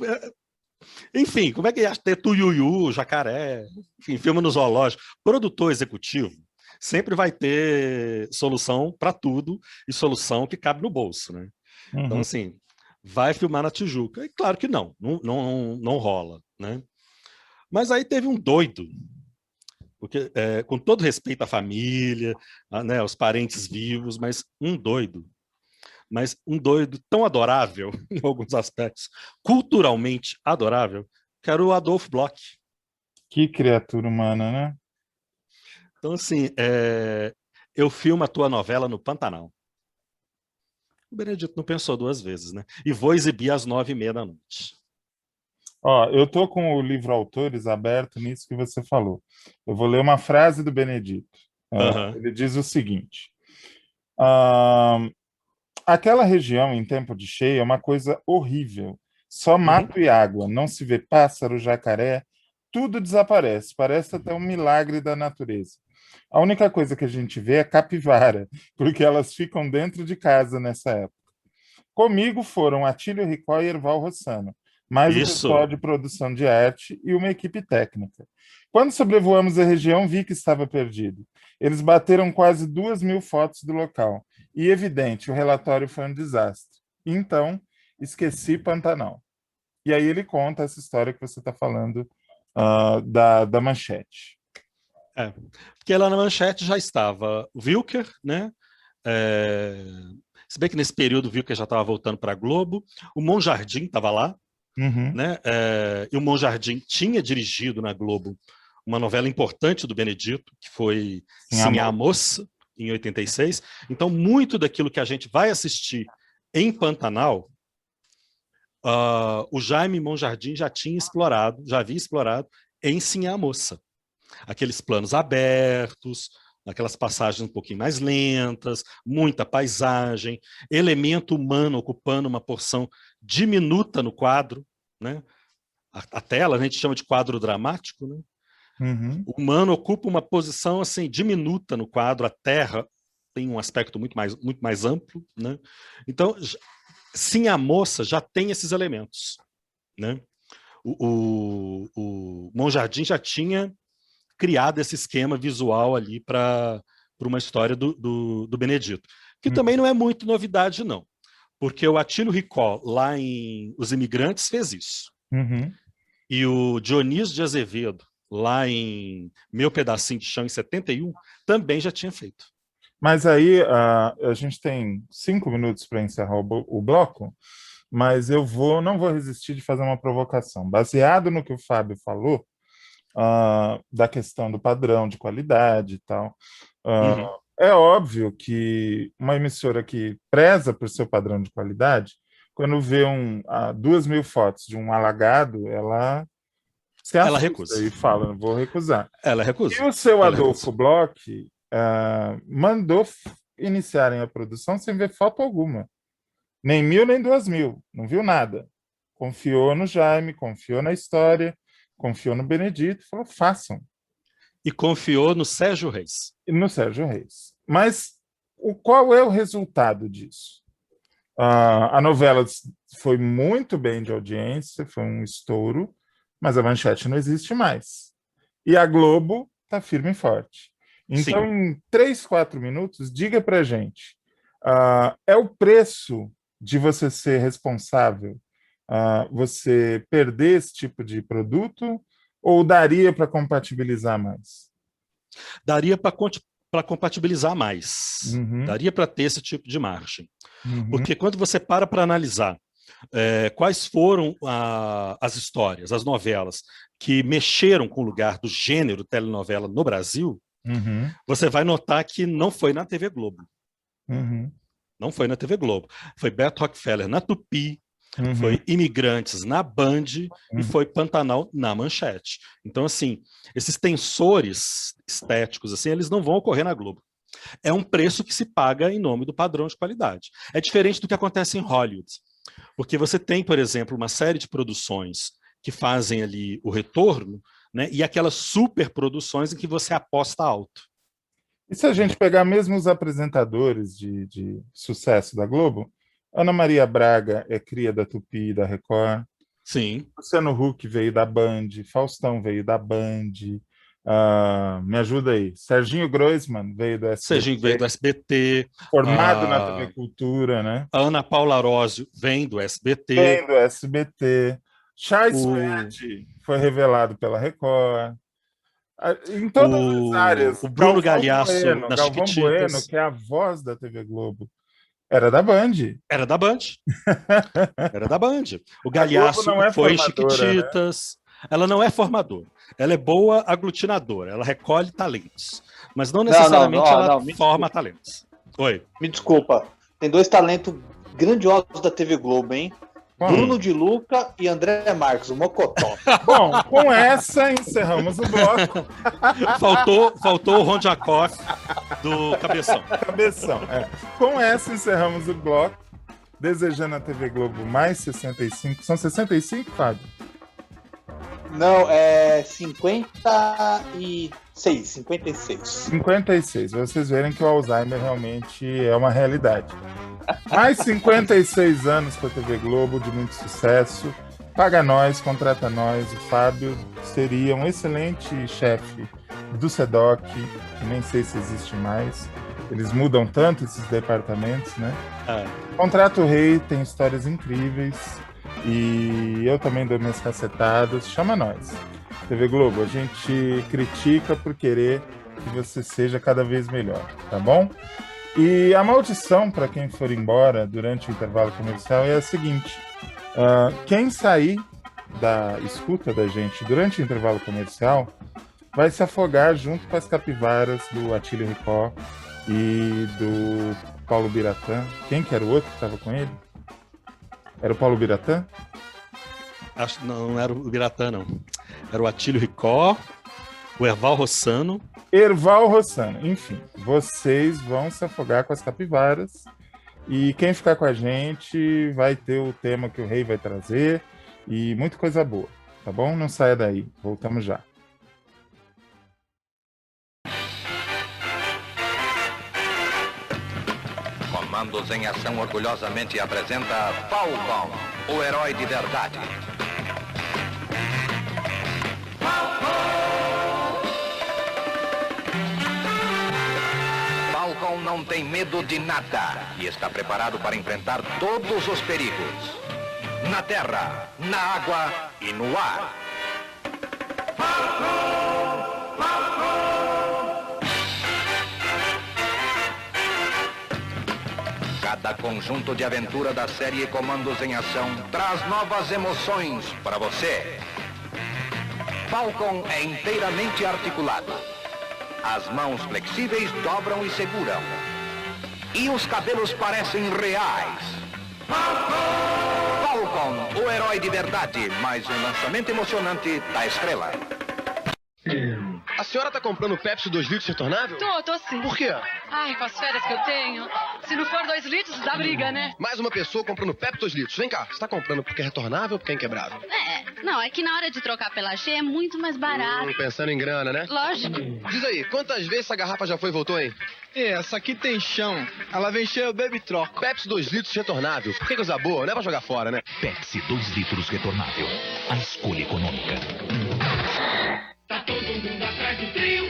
[SPEAKER 2] enfim, como é que ia ter tuiuiu, jacaré, enfim, filme no zoológico? Produtor executivo sempre vai ter solução para tudo e solução que cabe no bolso, né? Então, assim, vai filmar na Tijuca. E claro que não rola, né? Mas aí teve um doido, porque, com todo respeito à família, né, aos parentes vivos, mas um doido tão adorável, em alguns aspectos, culturalmente adorável, que era o Adolf Bloch.
[SPEAKER 1] Que criatura humana, né?
[SPEAKER 2] Então, assim, eu filmo a tua novela no Pantanal. O Benedito não pensou duas vezes, né? E vou exibir às 9h30 da noite.
[SPEAKER 1] Ó, eu tô com o livro Autores aberto nisso que você falou. Eu vou ler uma frase do Benedito. Ele diz o seguinte: aquela região em tempo de cheia é uma coisa horrível. Só mato e água, não se vê pássaro, jacaré, tudo desaparece. Parece até um milagre da natureza. A única coisa que a gente vê é capivara, porque elas ficam dentro de casa nessa época. Comigo foram Atílio Ricó e Erval Rossano, mais o pessoal de produção de arte e uma equipe técnica. Quando sobrevoamos a região, vi que estava perdido. Eles bateram quase 2.000 fotos do local. E, evidente, o relatório foi um desastre. Então, esqueci Pantanal. E aí ele conta essa história que você está falando da Manchete.
[SPEAKER 2] Porque lá na Manchete já estava o Wilker, né? Se bem que nesse período o Wilker já estava voltando para a Globo, o Monjardim estava lá, né? E o Monjardim tinha dirigido na Globo uma novela importante do Benedito, que foi Sim, a Moça, em 86. Então, muito daquilo que a gente vai assistir em Pantanal, o Jaime Monjardim já havia explorado em Sim, a Moça. Aqueles planos abertos, aquelas passagens um pouquinho mais lentas, muita paisagem, elemento humano ocupando uma porção diminuta no quadro, né? A tela a gente chama de quadro dramático, né? O humano ocupa uma posição assim diminuta no quadro, a terra tem um aspecto muito mais amplo, né? Então, Sim, a Moça já tem esses elementos, né? O Monjardim já tinha criado esse esquema visual ali para uma história do Benedito, que também não é muito novidade, não, porque o Atílio Ricó, lá em Os Imigrantes, fez isso. E o Dionísio de Azevedo, lá em Meu Pedacinho de Chão, em 71, também já tinha feito.
[SPEAKER 1] Mas aí a gente tem 5 minutos para encerrar o bloco, mas não vou resistir de fazer uma provocação. Baseado no que o Fábio falou, da questão do padrão de qualidade e tal, é óbvio que uma emissora que preza por seu padrão de qualidade, quando vê 2.000 fotos de um alagado, ela se assusta
[SPEAKER 2] recusa
[SPEAKER 1] e fala, não vou recusar.
[SPEAKER 2] Ela recusa.
[SPEAKER 1] E o seu Adolfo Bloch mandou iniciarem a produção sem ver foto alguma. Nem 1.000, nem 2.000. Não viu nada. Confiou no Jaime, confiou na história, confiou no Benedito, falou, façam.
[SPEAKER 2] E confiou no Sérgio Reis.
[SPEAKER 1] E no Sérgio Reis. Mas qual é o resultado disso? A novela foi muito bem de audiência, foi um estouro, mas a Manchete não existe mais. E a Globo está firme e forte. Então, Sim. Em 3, 4 minutos, diga para a gente, é o preço de você ser responsável, você perder esse tipo de produto, ou daria para compatibilizar mais?
[SPEAKER 2] daria para compatibilizar mais.
[SPEAKER 1] Uhum.
[SPEAKER 2] Daria para ter esse tipo de margem.
[SPEAKER 1] Uhum.
[SPEAKER 2] Porque quando você para analisar quais foram as histórias, as novelas que mexeram com o lugar do gênero telenovela no Brasil,
[SPEAKER 1] Uhum.
[SPEAKER 2] você vai notar que não foi na TV Globo.
[SPEAKER 1] Uhum.
[SPEAKER 2] Não foi na TV Globo. Foi Beto Rockefeller na Tupi,
[SPEAKER 1] Uhum.
[SPEAKER 2] foi Imigrantes na Band
[SPEAKER 1] Uhum.
[SPEAKER 2] e foi Pantanal na Manchete. Então, assim, esses tensores estéticos, assim, eles não vão ocorrer na Globo. É um preço que se paga em nome do padrão de qualidade. É diferente do que acontece em Hollywood. Porque você tem, por exemplo, uma série de produções que fazem ali o retorno, né, e aquelas superproduções em que você aposta alto.
[SPEAKER 1] E se a gente pegar mesmo os apresentadores de sucesso da Globo, Ana Maria Braga é cria da Tupi e da Record,
[SPEAKER 2] Sim.
[SPEAKER 1] Luciano Huck veio da Band, Faustão veio da Band, me ajuda aí, Serginho Groisman veio do
[SPEAKER 2] Serginho veio do
[SPEAKER 1] SBT,
[SPEAKER 2] SBT,
[SPEAKER 1] formado na TV Cultura, né?
[SPEAKER 2] a Ana Paula Arósio vem do SBT.
[SPEAKER 1] Vem do SBT. Chay Suede foi revelado pela Record. Em todas as áreas,
[SPEAKER 2] O Bruno Galhaço nas
[SPEAKER 1] Galvão Bueno,
[SPEAKER 2] Chiquititas.
[SPEAKER 1] que é a voz da TV Globo, era da Band.
[SPEAKER 2] Era da Band. Era da Band. O
[SPEAKER 1] A Globo
[SPEAKER 2] Galhaço
[SPEAKER 1] não é
[SPEAKER 2] foi em
[SPEAKER 1] formadora, né?
[SPEAKER 2] Chiquititas. Ela não é formadora. Ela é boa aglutinadora. Ela recolhe talentos. Mas não necessariamente ela forma talentos. Oi.
[SPEAKER 3] Me desculpa. Tem dois talentos grandiosos da TV Globo, hein? Bruno de Luca e André Marques, o Mocotó.
[SPEAKER 1] Bom, com essa encerramos o bloco.
[SPEAKER 2] Faltou o Ron Jacoff do Cabeção.
[SPEAKER 1] Cabeção, é. Com essa encerramos o bloco, desejando a TV Globo mais 65. São 65, Fábio?
[SPEAKER 3] Não, é 56.
[SPEAKER 1] 56. Vocês verem que o Alzheimer realmente é uma realidade. Mais 56 anos para a TV Globo, de muito sucesso. Paga nós, contrata nós. O Fábio seria um excelente chefe do SEDOC, que nem sei se existe mais. Eles mudam tanto esses departamentos, né? Contrata o Rei, tem histórias incríveis. E eu também dou minhas cacetadas. Chama nós. TV Globo, a gente critica por querer que você seja cada vez melhor, tá bom? E a maldição para quem for embora durante o intervalo comercial é a seguinte: quem sair da escuta da gente durante o intervalo comercial vai se afogar junto com as capivaras do Atílio Ricó e do Paulo Biratã. Quem que era o outro que estava com ele? Era o Paulo Biratã?
[SPEAKER 2] Acho não era o Biratã, não. Era o Atílio Ricó, o Erval Rossano.
[SPEAKER 1] Enfim, vocês vão se afogar com as capivaras e quem ficar com a gente vai ter o tema que o Rei vai trazer e muita coisa boa, tá bom? Não saia daí, voltamos já.
[SPEAKER 4] Comandos em Ação orgulhosamente apresenta Falcon, o herói de verdade. Falcon não tem medo de nada e está preparado para enfrentar todos os perigos. Na terra, na água e no ar. Cada conjunto de aventura da série Comandos em Ação traz novas emoções para você. Falcon é inteiramente articulado. As mãos flexíveis dobram e seguram. E os cabelos parecem reais. Falcon, o herói de verdade, mais um lançamento emocionante da Estrela.
[SPEAKER 5] A senhora tá comprando Pepsi 2 litros retornável?
[SPEAKER 6] Tô sim.
[SPEAKER 5] Por quê?
[SPEAKER 6] Ai, com as férias que eu tenho. Se não for 2 litros, dá briga, né?
[SPEAKER 5] Mais uma pessoa comprando Pepsi 2 litros. Vem cá, você tá comprando porque é retornável ou porque é inquebrável?
[SPEAKER 6] É que na hora de trocar pela G é muito mais barato.
[SPEAKER 5] Pensando em grana, né?
[SPEAKER 6] Lógico.
[SPEAKER 5] Diz aí, quantas vezes essa garrafa já foi e voltou, hein?
[SPEAKER 7] Essa aqui tem chão. Ela vem cheia, bebe e troca.
[SPEAKER 5] Pepsi 2 litros retornável. Por que coisa boa? Não é pra jogar fora, né?
[SPEAKER 8] Pepsi 2 litros retornável. A escolha econômica.
[SPEAKER 9] Tá todo mundo atrás do trio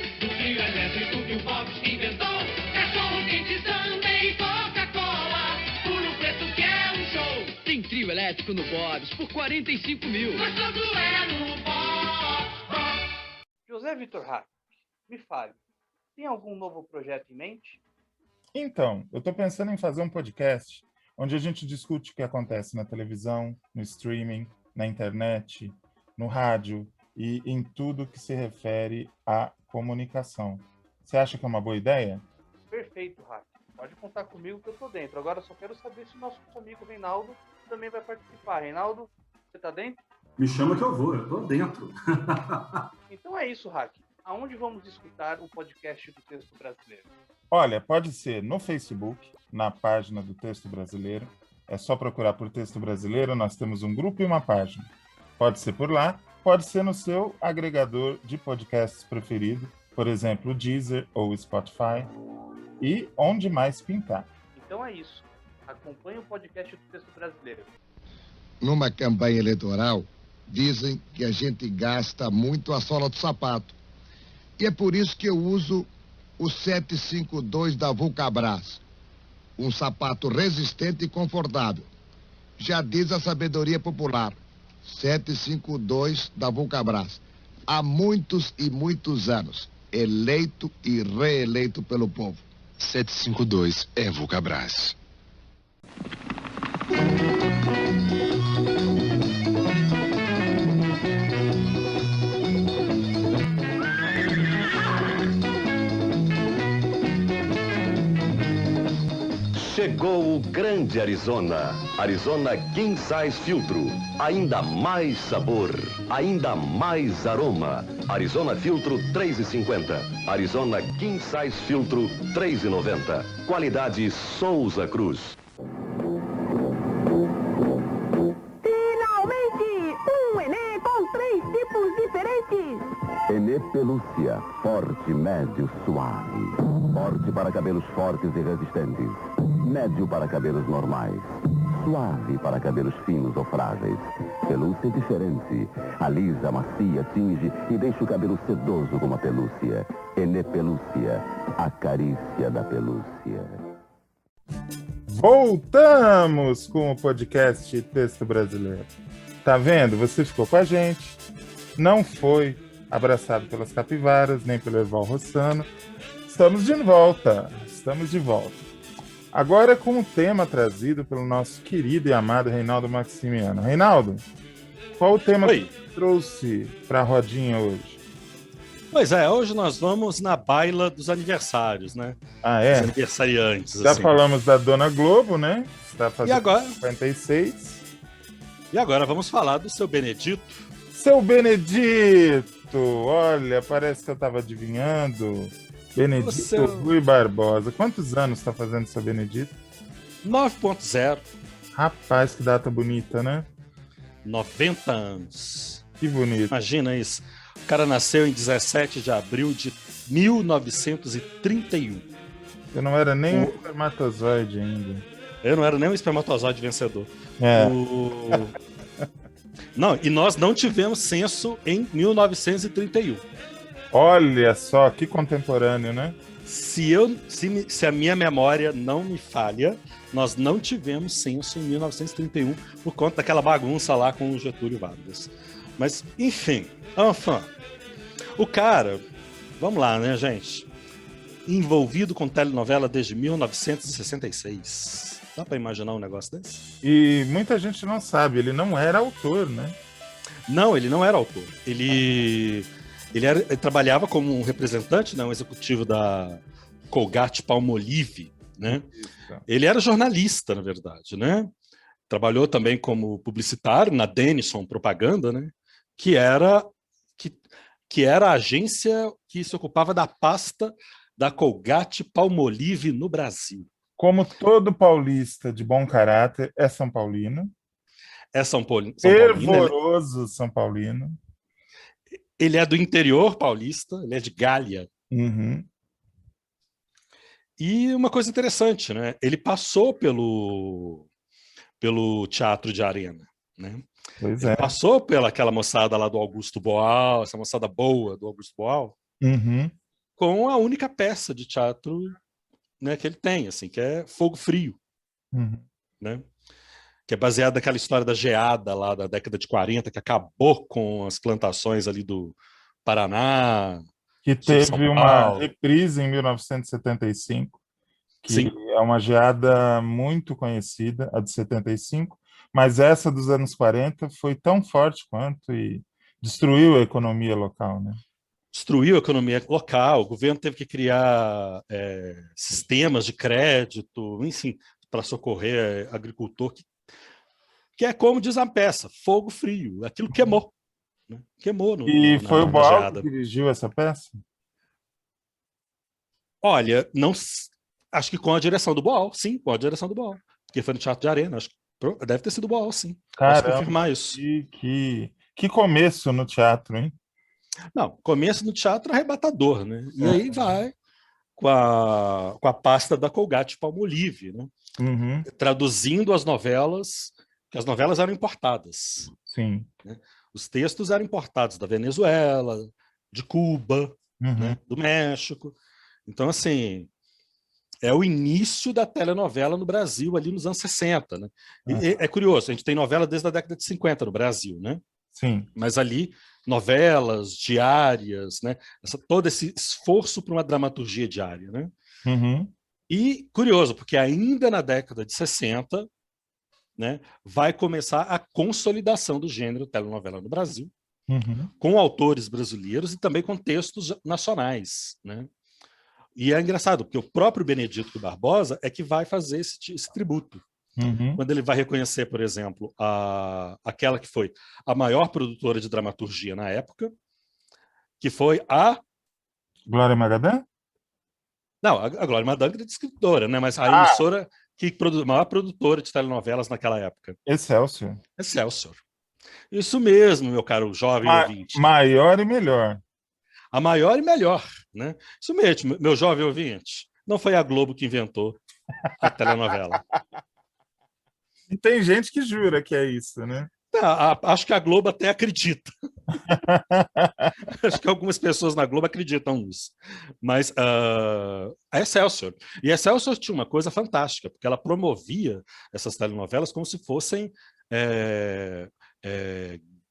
[SPEAKER 9] elétrico que o Bob's inventou. Cachorro quente, Sundae e Coca-Cola, por um preço que é um show.
[SPEAKER 10] Tem trio elétrico no Bob's por 45 mil.
[SPEAKER 9] Mas tudo é no Bob's.
[SPEAKER 3] José Vitor Hack, me fale,
[SPEAKER 11] tem algum novo projeto em mente?
[SPEAKER 1] Então, eu estou pensando em fazer um podcast onde a gente discute o que acontece na televisão, no streaming, na internet, no rádio e em tudo que se refere à comunicação. Você acha que é uma boa ideia?
[SPEAKER 11] Perfeito, Hack. Pode contar comigo que eu tô dentro. Agora eu só quero saber se o nosso amigo Reinaldo também vai participar. Reinaldo, você tá dentro?
[SPEAKER 12] Me chama que eu vou, eu tô dentro.
[SPEAKER 11] Então é isso, Hack. Aonde vamos escutar o podcast do Texto Brasileiro?
[SPEAKER 1] Olha, pode ser no Facebook, na página do Texto Brasileiro. É só procurar por Texto Brasileiro, nós temos um grupo e uma página. Pode ser por lá, pode ser no seu agregador de podcasts preferido, por exemplo, o Deezer ou o Spotify, e onde mais pintar.
[SPEAKER 11] Então é isso. Acompanhe o podcast do Texto Brasileiro.
[SPEAKER 13] Numa campanha eleitoral, dizem que a gente gasta muito a sola do sapato. E é por isso que eu uso o 752 da Vulcabras. Um sapato resistente e confortável. Já diz a sabedoria popular. 752 da Vulcabras. Há muitos e muitos anos. Eleito e reeleito pelo povo.
[SPEAKER 5] 752 é Vulcabras.
[SPEAKER 14] Chegou o grande Arizona. Arizona King Size Filtro. Ainda mais sabor, ainda mais aroma. Arizona Filtro 3,50. Arizona King Size Filtro 3,90. Qualidade Souza Cruz.
[SPEAKER 15] Finalmente! Um Enê com 3 tipos diferentes.
[SPEAKER 16] Enê Pelúcia. Forte, médio, suave. Forte para cabelos fortes e resistentes. Médio para cabelos normais. Suave para cabelos finos ou frágeis. Pelúcia diferente. Alisa, macia, tinge e deixa o cabelo sedoso como a pelúcia. Enê Pelúcia. A carícia da pelúcia.
[SPEAKER 1] Voltamos com o podcast Texto Brasileiro. Tá vendo? Você ficou com a gente. Não foi abraçado pelas capivaras, nem pelo Erval Rossano. Estamos de volta. Estamos de volta. Agora com o tema trazido pelo nosso querido e amado Reinaldo Maximiano. Reinaldo, qual o tema que você trouxe para a rodinha hoje?
[SPEAKER 2] Pois é, hoje nós vamos na baila dos aniversários, né?
[SPEAKER 1] Ah, é?
[SPEAKER 2] Os aniversariantes.
[SPEAKER 1] Já
[SPEAKER 2] assim.
[SPEAKER 1] falamos da Dona Globo, né? Está fazendo
[SPEAKER 2] E agora?
[SPEAKER 1] 56.
[SPEAKER 2] E agora vamos falar do seu Benedito.
[SPEAKER 1] Seu Benedito! Olha, parece que eu estava adivinhando. Benedito Rui Barbosa. Quantos anos está fazendo seu Benedito?
[SPEAKER 2] 9.0.
[SPEAKER 1] Rapaz, que data bonita, né?
[SPEAKER 2] 90 anos.
[SPEAKER 1] Que bonito.
[SPEAKER 2] Imagina isso. O cara nasceu em 17 de abril de 1931.
[SPEAKER 1] Eu não era nem um espermatozoide ainda.
[SPEAKER 2] Eu não era nem um espermatozoide vencedor.
[SPEAKER 1] É.
[SPEAKER 2] Não, e nós não tivemos censo em 1931.
[SPEAKER 1] Olha só, que contemporâneo, né?
[SPEAKER 2] Se a minha memória não me falha, nós não tivemos censo em 1931 por conta daquela bagunça lá com o Getúlio Vargas. Mas, enfim, o cara, vamos lá, né, gente? Envolvido com telenovela desde 1966. Dá pra imaginar um negócio desse?
[SPEAKER 1] E muita gente não sabe, ele não era autor, né?
[SPEAKER 2] Não, ele não era autor. Ele trabalhava como um representante, né, um executivo da Colgate-Palmolive, né?
[SPEAKER 1] Isso.
[SPEAKER 2] Ele era jornalista, na verdade, né? Trabalhou também como publicitário na Denison Propaganda, né? Que era a agência que se ocupava da pasta da Colgate-Palmolive no Brasil.
[SPEAKER 1] Como todo paulista de bom caráter, é São Paulino.
[SPEAKER 2] É São Paulino.
[SPEAKER 1] Fervoroso São Paulino.
[SPEAKER 2] Ele é do interior paulista, ele é de Gália.
[SPEAKER 1] Uhum.
[SPEAKER 2] E uma coisa interessante, né? Ele passou pelo Teatro de Arena, né?
[SPEAKER 1] Pois
[SPEAKER 2] ele
[SPEAKER 1] é.
[SPEAKER 2] passou pelaquela moçada lá do Augusto Boal, essa moçada boa do Augusto Boal,
[SPEAKER 1] Uhum.
[SPEAKER 2] com a única peça de teatro, né, que ele tem, assim, que é Fogo Frio,
[SPEAKER 1] Uhum.
[SPEAKER 2] né? Que é baseada naquela história da geada lá da década de 40, que acabou com as plantações ali do Paraná,
[SPEAKER 1] Que
[SPEAKER 2] sobre São
[SPEAKER 1] teve uma
[SPEAKER 2] Paulo.
[SPEAKER 1] reprise em 1975, que
[SPEAKER 2] Sim.
[SPEAKER 1] é uma geada muito conhecida, a de 75, mas essa dos anos 40 foi tão forte quanto e destruiu a economia local, né?
[SPEAKER 2] Destruiu a economia local, o governo teve que criar sistemas de crédito, enfim, para socorrer agricultor, que é como diz a peça, fogo frio, aquilo queimou. Né? Queimou
[SPEAKER 1] E foi o
[SPEAKER 2] na
[SPEAKER 1] Boal
[SPEAKER 2] geada.
[SPEAKER 1] que dirigiu essa peça?
[SPEAKER 2] Olha, não, acho que com a direção do Boal, sim, com a direção do Boal, porque foi no Teatro de Arena, acho que deve ter sido o Boal, sim. Posso
[SPEAKER 1] Caramba,
[SPEAKER 2] confirmar isso.
[SPEAKER 1] que começo no teatro, hein?
[SPEAKER 2] Não, começo no teatro arrebatador, né? E aí vai com a pasta da Colgate-Palmolive, né?
[SPEAKER 1] Uhum.
[SPEAKER 2] Traduzindo as novelas, que as novelas eram importadas.
[SPEAKER 1] Sim.
[SPEAKER 2] Né? Os textos eram importados da Venezuela, de Cuba, né? Do México. Então, assim, é o início da telenovela no Brasil, ali nos anos 60. Né? E é curioso, a gente tem novela desde a década de 50 no Brasil, né?
[SPEAKER 1] Sim.
[SPEAKER 2] Mas ali, novelas diárias, né? Todo esse esforço para uma dramaturgia diária. Né?
[SPEAKER 1] Uhum.
[SPEAKER 2] E curioso, porque ainda na década de 60, né, vai começar a consolidação do gênero telenovela no Brasil, com autores brasileiros e também com textos nacionais. Né? E é engraçado, porque o próprio Benedito Barbosa é que vai fazer esse tributo. Quando ele vai reconhecer, por exemplo, aquela que foi a maior produtora de dramaturgia na época, que foi a...
[SPEAKER 1] Glória Magadã?
[SPEAKER 2] Não, a Glória Magadã era escritora, né? Mas a emissora a maior produtora de telenovelas naquela época.
[SPEAKER 1] Excelsior.
[SPEAKER 2] Excelsior. Isso mesmo, meu caro jovem ouvinte.
[SPEAKER 1] Maior e melhor.
[SPEAKER 2] A maior e melhor, né? Isso mesmo, meu jovem ouvinte. Não foi a Globo que inventou a telenovela.
[SPEAKER 1] E tem gente que jura que é isso, né?
[SPEAKER 2] Acho que a Globo até acredita. Acho que algumas pessoas na Globo acreditam nisso. Mas a Excelsior. E a Excelsior tinha uma coisa fantástica, porque ela promovia essas telenovelas como se fossem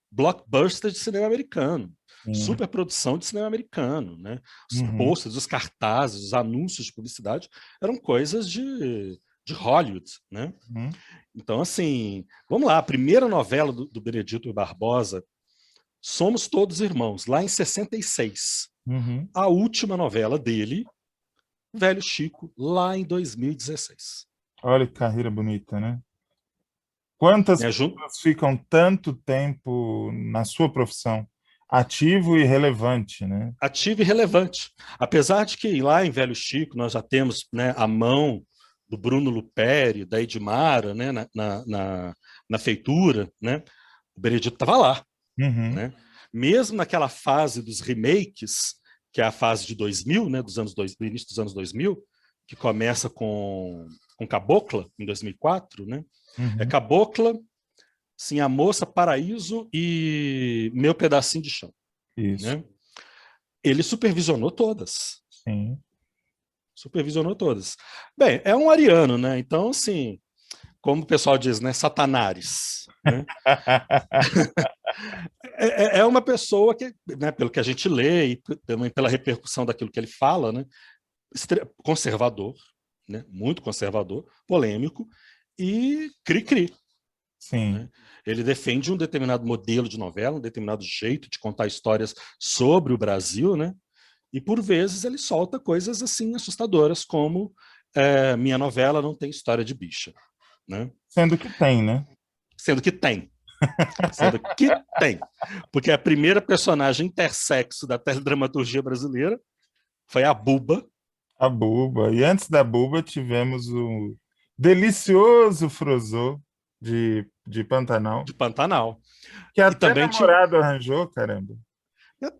[SPEAKER 2] blockbusters de cinema americano. Superprodução de cinema americano. Né? Os posters, os cartazes, os anúncios de publicidade eram coisas de Hollywood. Né? Então, assim, vamos lá. A primeira novela do Benedito Barbosa, Somos Todos Irmãos, lá em 66. A última novela dele, Velho Chico, lá em 2016.
[SPEAKER 1] Olha que carreira bonita, né? Quantas pessoas ficam tanto tempo na sua profissão? Ativo e relevante, né?
[SPEAKER 2] Ativo e relevante. Apesar de que lá em Velho Chico nós já temos, né, a mão do Bruno Luperi, da Edmara, né, na feitura, né? O Benedito estava lá. Né? Mesmo naquela fase dos remakes, que é a fase de 2000, né, do início dos anos 2000, que começa com Cabocla, em 2004, né? É Cabocla, Sim, a Moça, Paraíso e Meu Pedacinho de Chão.
[SPEAKER 1] Isso.
[SPEAKER 2] Né? Ele supervisionou todas.
[SPEAKER 1] Sim.
[SPEAKER 2] Supervisionou todas. Bem, é um ariano, né? Então, assim, como o pessoal diz, né? Satanares. Né? É uma pessoa que, né, pelo que a gente lê e também pela repercussão daquilo que ele fala, né, conservador, né, muito conservador, polêmico e cri-cri.
[SPEAKER 1] Sim.
[SPEAKER 2] Né? Ele defende um determinado modelo de novela, um determinado jeito de contar histórias sobre o Brasil, né? E por vezes ele solta coisas assim assustadoras, como minha novela não tem história de bicha. Né?
[SPEAKER 1] Sendo que tem, né?
[SPEAKER 2] Sendo que tem. Sendo que tem. Porque a primeira personagem intersexo da teledramaturgia brasileira foi a Buba.
[SPEAKER 1] A Buba. E antes da Buba tivemos o delicioso Frozô de Pantanal.
[SPEAKER 2] De Pantanal.
[SPEAKER 1] Que até namorado arranjou, caramba.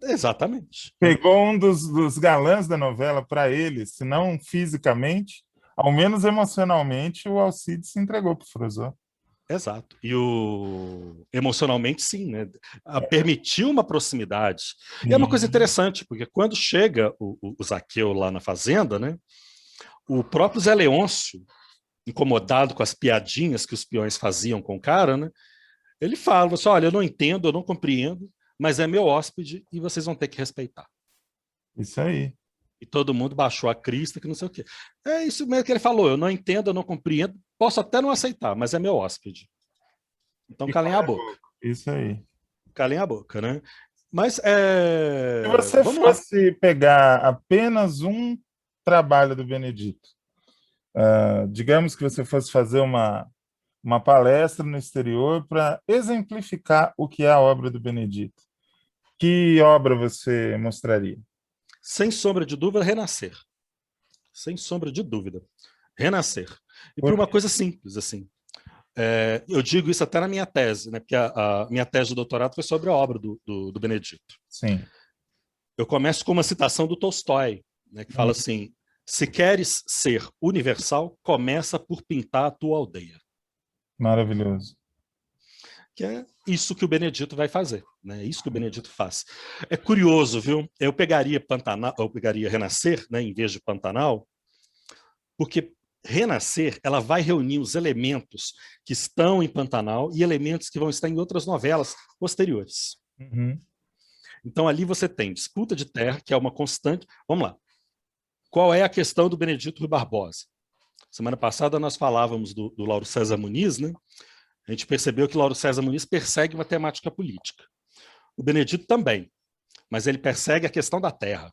[SPEAKER 2] Exatamente.
[SPEAKER 1] Pegou um dos galãs da novela para ele, se não fisicamente, ao menos emocionalmente, o Alcides se entregou para o Frozô.
[SPEAKER 2] Exato. E emocionalmente, sim, né? Permitiu uma proximidade. E é uma coisa interessante, porque quando chega o Zaqueu lá na fazenda, né? O próprio Zé Leôncio, incomodado com as piadinhas que os peões faziam com o cara, né? Ele fala assim, olha, eu não entendo, eu não compreendo, mas é meu hóspede e vocês vão ter que respeitar.
[SPEAKER 1] Isso aí.
[SPEAKER 2] E todo mundo baixou a crista, que não sei o quê. É isso mesmo que ele falou, eu não entendo, eu não compreendo, posso até não aceitar, mas é meu hóspede. Então calem a boca.
[SPEAKER 1] Isso aí.
[SPEAKER 2] Calem a boca, né? Mas
[SPEAKER 1] se você fosse pegar apenas um trabalho do Benedito, digamos que você fosse fazer uma palestra no exterior para exemplificar o que é a obra do Benedito, que obra você mostraria?
[SPEAKER 2] Sem sombra de dúvida, Renascer. Sem sombra de dúvida. Renascer. E por uma coisa simples, assim. Eu digo isso até na minha tese, né? Porque a minha tese de doutorado foi sobre a obra do Benedito.
[SPEAKER 1] Sim.
[SPEAKER 2] Eu começo com uma citação do Tolstói, né, que fala assim: se queres ser universal, começa por pintar a tua aldeia.
[SPEAKER 1] Maravilhoso.
[SPEAKER 2] Que é isso que o Benedito vai fazer, né? Isso que o Benedito faz. É curioso, viu? Eu pegaria Renascer, né, em vez de Pantanal, porque Renascer, ela vai reunir os elementos que estão em Pantanal e elementos que vão estar em outras novelas posteriores.
[SPEAKER 1] Uhum.
[SPEAKER 2] Então ali você tem disputa de terra, que é uma constante. Vamos lá. Qual é a questão do Benedito Rui Barbosa? Semana passada nós falávamos do Lauro César Muniz, né? A gente percebeu que Lauro César Muniz persegue uma temática política. O Benedito também, mas ele persegue a questão da terra.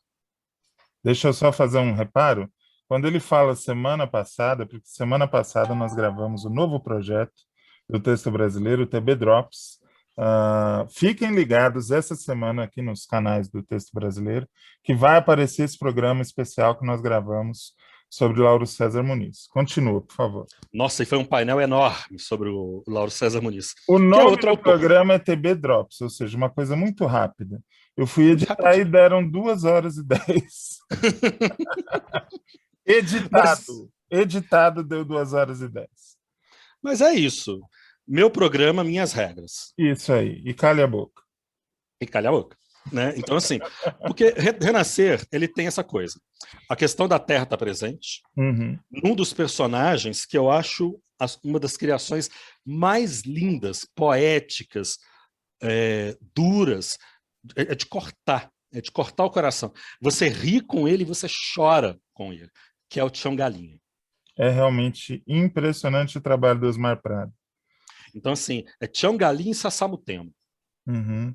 [SPEAKER 1] Deixa eu só fazer um reparo. Quando ele fala semana passada, porque semana passada nós gravamos o novo projeto do Texto Brasileiro, o TB Drops. Fiquem ligados essa semana aqui nos canais do Texto Brasileiro, que vai aparecer esse programa especial que nós gravamos sobre Lauro César Muniz. Continua, por favor.
[SPEAKER 2] Nossa, e foi um painel enorme sobre o Lauro César Muniz.
[SPEAKER 1] O nome do programa é TB Drops, ou seja, uma coisa muito rápida. Eu fui editar e deram 2 horas e 10. Editado deu 2 horas e 10.
[SPEAKER 2] Mas é isso. Meu programa, minhas regras.
[SPEAKER 1] Isso aí. E calha a boca.
[SPEAKER 2] E calha a boca. Né? Então, assim, porque Renascer, ele tem essa coisa. A questão da terra está presente.
[SPEAKER 1] Uhum.
[SPEAKER 2] Um dos personagens que eu acho uma das criações mais lindas, poéticas, duras, é de cortar o coração. Você ri com ele e você chora com ele, que é o Tião Galinha.
[SPEAKER 1] É realmente impressionante o trabalho do Osmar Prado.
[SPEAKER 2] Então, assim, é Tião Galinha e Sassamutemo.
[SPEAKER 1] Uhum.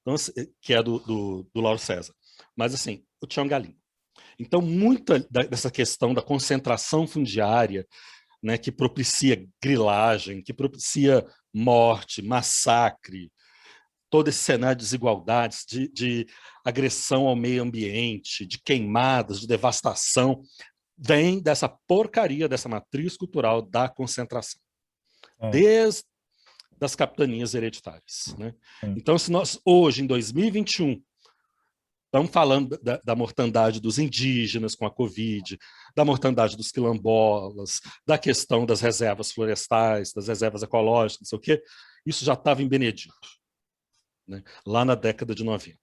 [SPEAKER 2] Então, que é do Lauro César. Mas, assim, o Tião Galinha. Então, muita dessa questão da concentração fundiária, né, que propicia grilagem, que propicia morte, massacre, todo esse cenário de desigualdades, de agressão ao meio ambiente, de queimadas, de devastação, vem dessa porcaria, dessa matriz cultural da concentração. Desde das capitanias hereditárias. Né? Então, se nós hoje, em 2021, estamos falando da mortandade dos indígenas com a Covid, da mortandade dos quilombolas, da questão das reservas florestais, das reservas ecológicas, não sei o quê, isso já estava em Benedito, né? Lá na década de 90.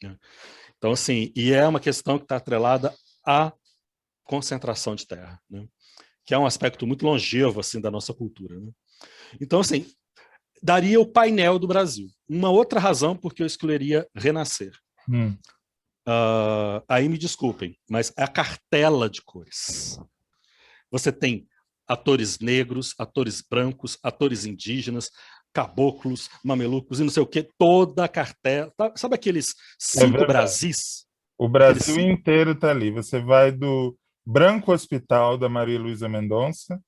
[SPEAKER 2] Né? Então, assim, e é uma questão que está atrelada à concentração de terra, né? Que é um aspecto muito longevo assim, da nossa cultura. Né? Então, assim, daria o painel do Brasil. Uma outra razão porque eu escolheria Renascer. Aí me desculpem, mas é a cartela de cores. Você tem atores negros, atores brancos, atores indígenas, caboclos, mamelucos e não sei o que, toda a cartela. Sabe aqueles 5 Brasis?
[SPEAKER 1] O Brasil inteiro está ali. Você vai do Branco Hospital, da Maria Luísa Mendonça,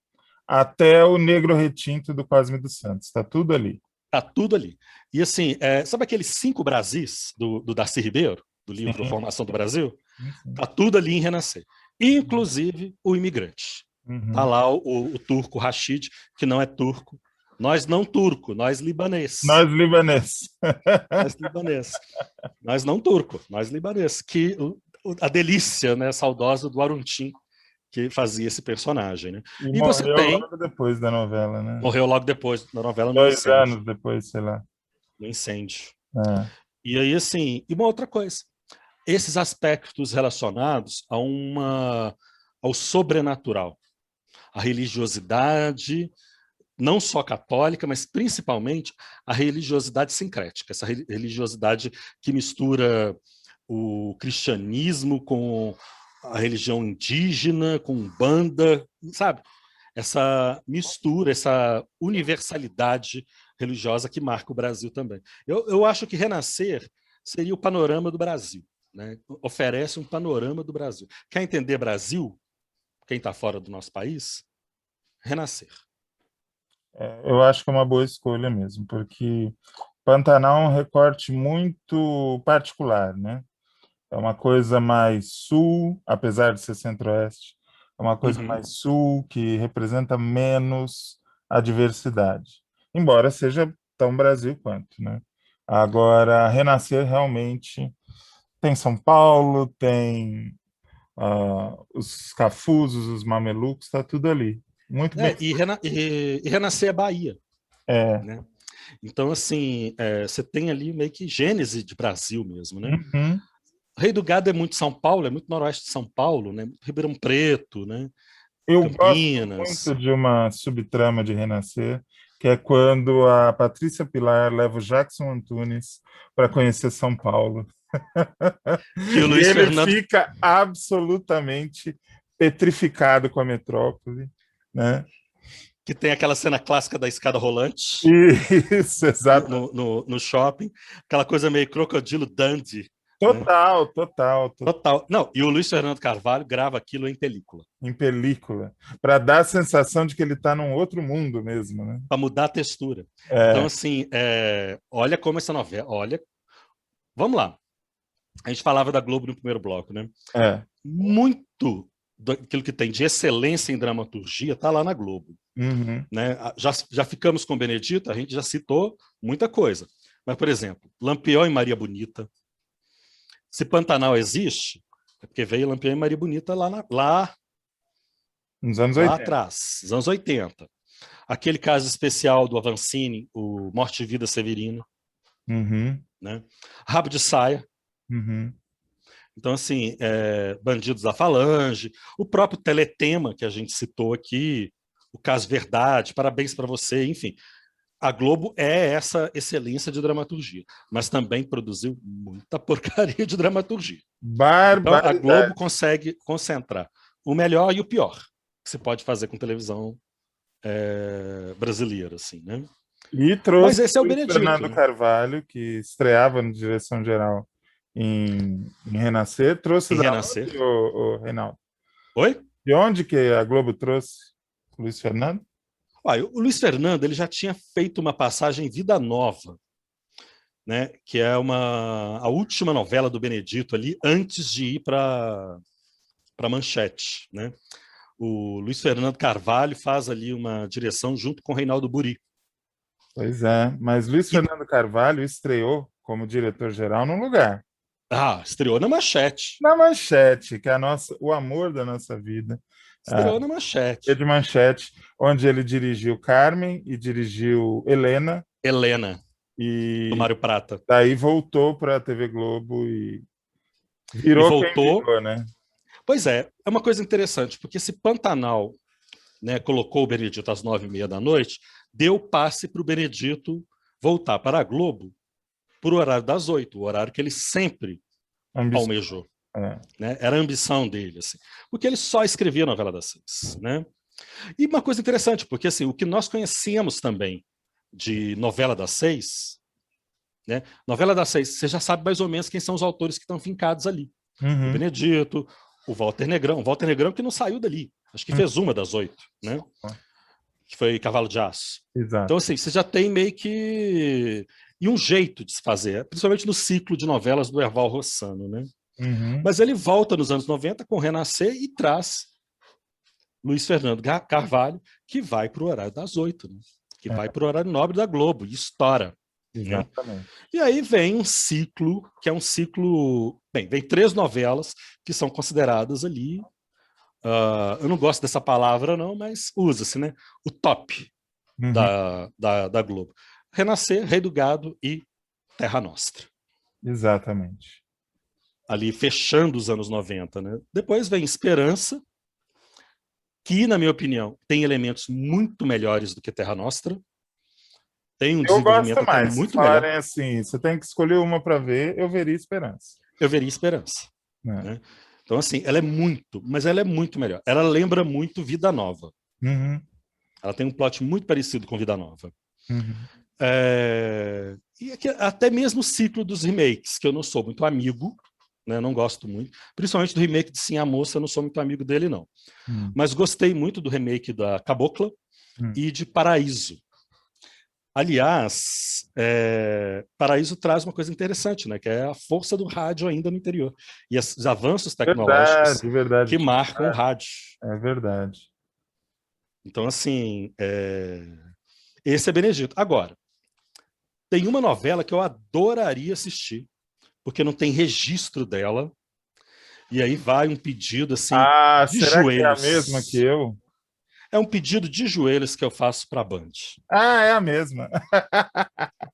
[SPEAKER 1] até o Negro Retinto do Cosme dos Santos. Está tudo ali.
[SPEAKER 2] Está tudo ali. E assim, sabe aqueles 5 Brasis do Darcy Ribeiro, do livro Formação do Brasil? Está tudo ali em Renascer. Inclusive o imigrante. Está lá o turco Rashid, que não é turco. Nós não turco, nós libanês.
[SPEAKER 1] Nós libanês.
[SPEAKER 2] Nós libanês. Nós não turco, nós libanês. Que a delícia, né, saudosa do Aruntim, que fazia esse personagem, né?
[SPEAKER 1] E você morreu logo depois da novela, né?
[SPEAKER 2] Morreu logo depois da novela.
[SPEAKER 1] 2 anos depois, sei lá.
[SPEAKER 2] No incêndio. E aí, assim, e uma outra coisa. Esses aspectos relacionados ao sobrenatural. A religiosidade, não só católica, mas principalmente a religiosidade sincrética. Essa religiosidade que mistura o cristianismo com a religião indígena, com Umbanda, sabe? Essa mistura, essa universalidade religiosa que marca o Brasil também. Eu acho que Renascer seria o panorama do Brasil, né? Oferece um panorama do Brasil. Quer entender Brasil? Quem está fora do nosso país? Renascer.
[SPEAKER 1] Eu acho que é uma boa escolha mesmo, porque Pantanal é um recorte muito particular, né? É uma coisa mais sul, apesar de ser centro-oeste, é uma coisa mais sul, que representa menos a diversidade. Embora seja tão Brasil quanto, né? Agora, Renascer realmente tem São Paulo, tem os Cafusos, os Mamelucos, está tudo ali. Muito bem.
[SPEAKER 2] E Renascer é Bahia. Né? Então, assim, você tem ali meio que gênese de Brasil mesmo, né? Rei do Gado é muito São Paulo, é muito noroeste de São Paulo, né? Ribeirão Preto, né?
[SPEAKER 1] Eu
[SPEAKER 2] Campinas.
[SPEAKER 1] gosto muito de uma subtrama de Renascer, que é quando a Patrícia Pilar leva o Jackson Antunes para conhecer São Paulo.
[SPEAKER 2] Que o Luiz
[SPEAKER 1] e ele
[SPEAKER 2] Fernando
[SPEAKER 1] fica absolutamente petrificado com a metrópole, né?
[SPEAKER 2] Que tem aquela cena clássica da escada rolante.
[SPEAKER 1] Isso, exato.
[SPEAKER 2] No shopping. Aquela coisa meio crocodilo Dundee.
[SPEAKER 1] Total,
[SPEAKER 2] né?
[SPEAKER 1] total.
[SPEAKER 2] Não, e o Luiz Fernando Carvalho grava aquilo em película.
[SPEAKER 1] Em película. Para dar a sensação de que ele está num outro mundo mesmo, né?
[SPEAKER 2] Para mudar a textura. Então, assim, olha como essa novela... Olha... Vamos lá. A gente falava da Globo no primeiro bloco, né? Muito daquilo que tem de excelência em dramaturgia está lá na Globo. Né? Já ficamos com Benedito, a gente já citou muita coisa. Mas, por exemplo, Lampião e Maria Bonita. Se Pantanal existe, é porque veio Lampião e Maria Bonita lá
[SPEAKER 1] nos anos 80.
[SPEAKER 2] Lá atrás, nos anos 80. Aquele caso especial do Avancini, o Morte e Vida Severino. Né? Rabo de Saia. Então, assim, Bandidos da Falange, o próprio Teletema, que a gente citou aqui, o Caso Verdade, Parabéns para Você, enfim. A Globo é essa excelência de dramaturgia, mas também produziu muita porcaria de dramaturgia. Então, a Globo consegue concentrar o melhor e o pior que se pode fazer com televisão brasileira, assim, né?
[SPEAKER 1] E trouxe
[SPEAKER 2] mas esse é o Benedito,
[SPEAKER 1] Fernando Carvalho, que estreava no Direção Geral em Renascer, trouxe
[SPEAKER 2] Renascer.
[SPEAKER 1] O Reinaldo.
[SPEAKER 2] Oi?
[SPEAKER 1] De onde que a Globo trouxe o Luiz Fernando?
[SPEAKER 2] O Luiz Fernando ele já tinha feito uma passagem em Vida Nova, né, que é a última novela do Benedito ali, antes de ir para Manchete. Né? O Luiz Fernando Carvalho faz ali uma direção junto com o Reinaldo Buri.
[SPEAKER 1] Pois é, mas Luiz Fernando Carvalho estreou como diretor-geral num lugar.
[SPEAKER 2] Estreou na Manchete.
[SPEAKER 1] Na Manchete, que é o amor da nossa vida.
[SPEAKER 2] Estreou na Manchete.
[SPEAKER 1] De Manchete, onde ele dirigiu Carmen e dirigiu Helena. Do
[SPEAKER 2] Mário Prata.
[SPEAKER 1] Daí voltou para a TV Globo e virou quem virou, né?
[SPEAKER 2] Pois é uma coisa interessante, porque se Pantanal, né, colocou o Benedito às 9h30 da noite, deu passe para o Benedito voltar para a Globo por horário das 8, o horário que ele sempre almejou. Né? Era a ambição dele, assim, porque ele só escrevia novela das 6, né? E uma coisa interessante, porque assim, o que nós conhecemos também de novela das 6, né? Novela das 6, você já sabe mais ou menos quem são os autores que estão fincados ali. O Benedito, o Walter Negrão que não saiu dali, acho que fez uma das 8, né? Que foi Cavalo de Aço.
[SPEAKER 1] Exato.
[SPEAKER 2] Então assim, você já tem meio que um jeito de se fazer, principalmente no ciclo de novelas do Erval Rossano, né? Mas ele volta nos anos 90 com Renascer e traz Luiz Fernando Carvalho, que vai para o horário das 8, né? Que vai para o horário nobre da Globo e estoura.
[SPEAKER 1] Exatamente.
[SPEAKER 2] Né? E aí vem um ciclo, que é um ciclo... Bem, vem 3 novelas que são consideradas ali... eu não gosto dessa palavra não, mas usa-se, né? O top da Globo. Renascer, Rei do Gado e Terra Nostra.
[SPEAKER 1] Exatamente.
[SPEAKER 2] Ali fechando os anos 90, né? Depois vem Esperança, que, na minha opinião, tem elementos muito melhores do que Terra Nostra. Tem um desenvolvimento
[SPEAKER 1] gosto mais.
[SPEAKER 2] muito
[SPEAKER 1] Se falarem
[SPEAKER 2] melhor.
[SPEAKER 1] assim, você tem que escolher uma para ver, eu veria Esperança.
[SPEAKER 2] eu veria Esperança.
[SPEAKER 1] É.
[SPEAKER 2] Né? Então, assim, ela é muito melhor. Ela lembra muito Vida Nova.
[SPEAKER 1] Uhum.
[SPEAKER 2] Ela tem um plot muito parecido com Vida Nova.
[SPEAKER 1] Uhum.
[SPEAKER 2] E aqui, até mesmo o ciclo dos remakes, que eu não sou muito amigo, né, não gosto muito, principalmente do remake de Sim a Moça, eu não sou muito amigo dele, não. Mas gostei muito do remake da Cabocla e de Paraíso. Aliás, Paraíso traz uma coisa interessante, né, que é a força do rádio ainda no interior. E os avanços tecnológicos
[SPEAKER 1] verdade.
[SPEAKER 2] que marcam o rádio.
[SPEAKER 1] É verdade.
[SPEAKER 2] Então, assim, esse é Benedito. Agora, tem uma novela que eu adoraria assistir, porque não tem registro dela. E aí vai um pedido assim de
[SPEAKER 1] será
[SPEAKER 2] joelhos.
[SPEAKER 1] Que é a mesma que eu?
[SPEAKER 2] É um pedido de joelhos que eu faço para a Band.
[SPEAKER 1] É a mesma.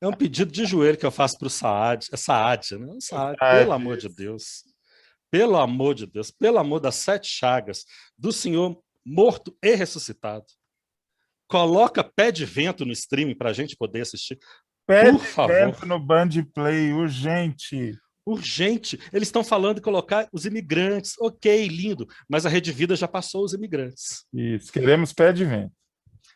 [SPEAKER 2] É um pedido de joelho que eu faço para o Saad. É Saad, né? Saad, pelo amor de Deus. Pelo amor de Deus. Pelo amor das 7 chagas do Senhor morto e ressuscitado. Coloca Pé de Vento no streaming para a gente poder assistir.
[SPEAKER 1] Pé
[SPEAKER 2] Por
[SPEAKER 1] de
[SPEAKER 2] favor.
[SPEAKER 1] Vento no Band Play, urgente.
[SPEAKER 2] Urgente. Eles estão falando de colocar os imigrantes. Ok, lindo. Mas a Rede Vida já passou os imigrantes.
[SPEAKER 1] Isso, queremos Pé de Vento.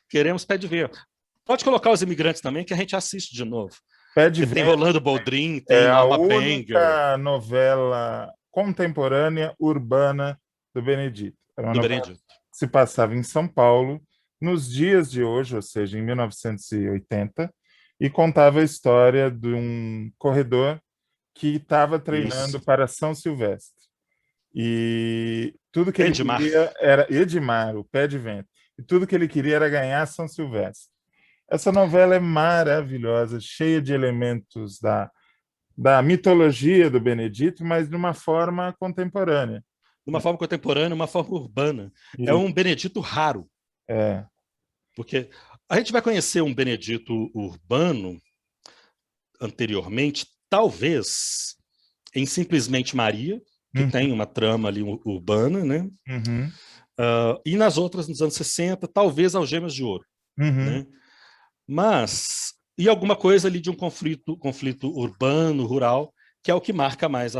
[SPEAKER 2] Queremos Pé de Vento. Pode colocar os imigrantes também, que a gente assiste de novo.
[SPEAKER 1] Pé de Vento.
[SPEAKER 2] Tem Rolando Boldrin, tem
[SPEAKER 1] a
[SPEAKER 2] Alma
[SPEAKER 1] única
[SPEAKER 2] Banger.
[SPEAKER 1] novela contemporânea urbana do Benedito. Era uma
[SPEAKER 2] Do
[SPEAKER 1] novela
[SPEAKER 2] Benedito.
[SPEAKER 1] que se passava em São Paulo, nos dias de hoje, ou seja, em 1980, e contava a história de um corredor que estava treinando para São Silvestre. E tudo que ele queria era Edmar, o Pé de Vento. E tudo que ele queria era ganhar São Silvestre. Essa novela é maravilhosa, cheia de elementos da mitologia do Benedito, mas de uma forma contemporânea.
[SPEAKER 2] De uma forma contemporânea, uma forma urbana.
[SPEAKER 1] Isso.
[SPEAKER 2] É um Benedito raro. Porque a gente vai conhecer um Benedito urbano anteriormente, talvez em Simplesmente Maria, que tem uma trama ali urbana, né? E nas outras, nos anos 60, talvez Algemas de Ouro. Né? Mas, e alguma coisa ali de um conflito urbano, rural, que é o que marca mais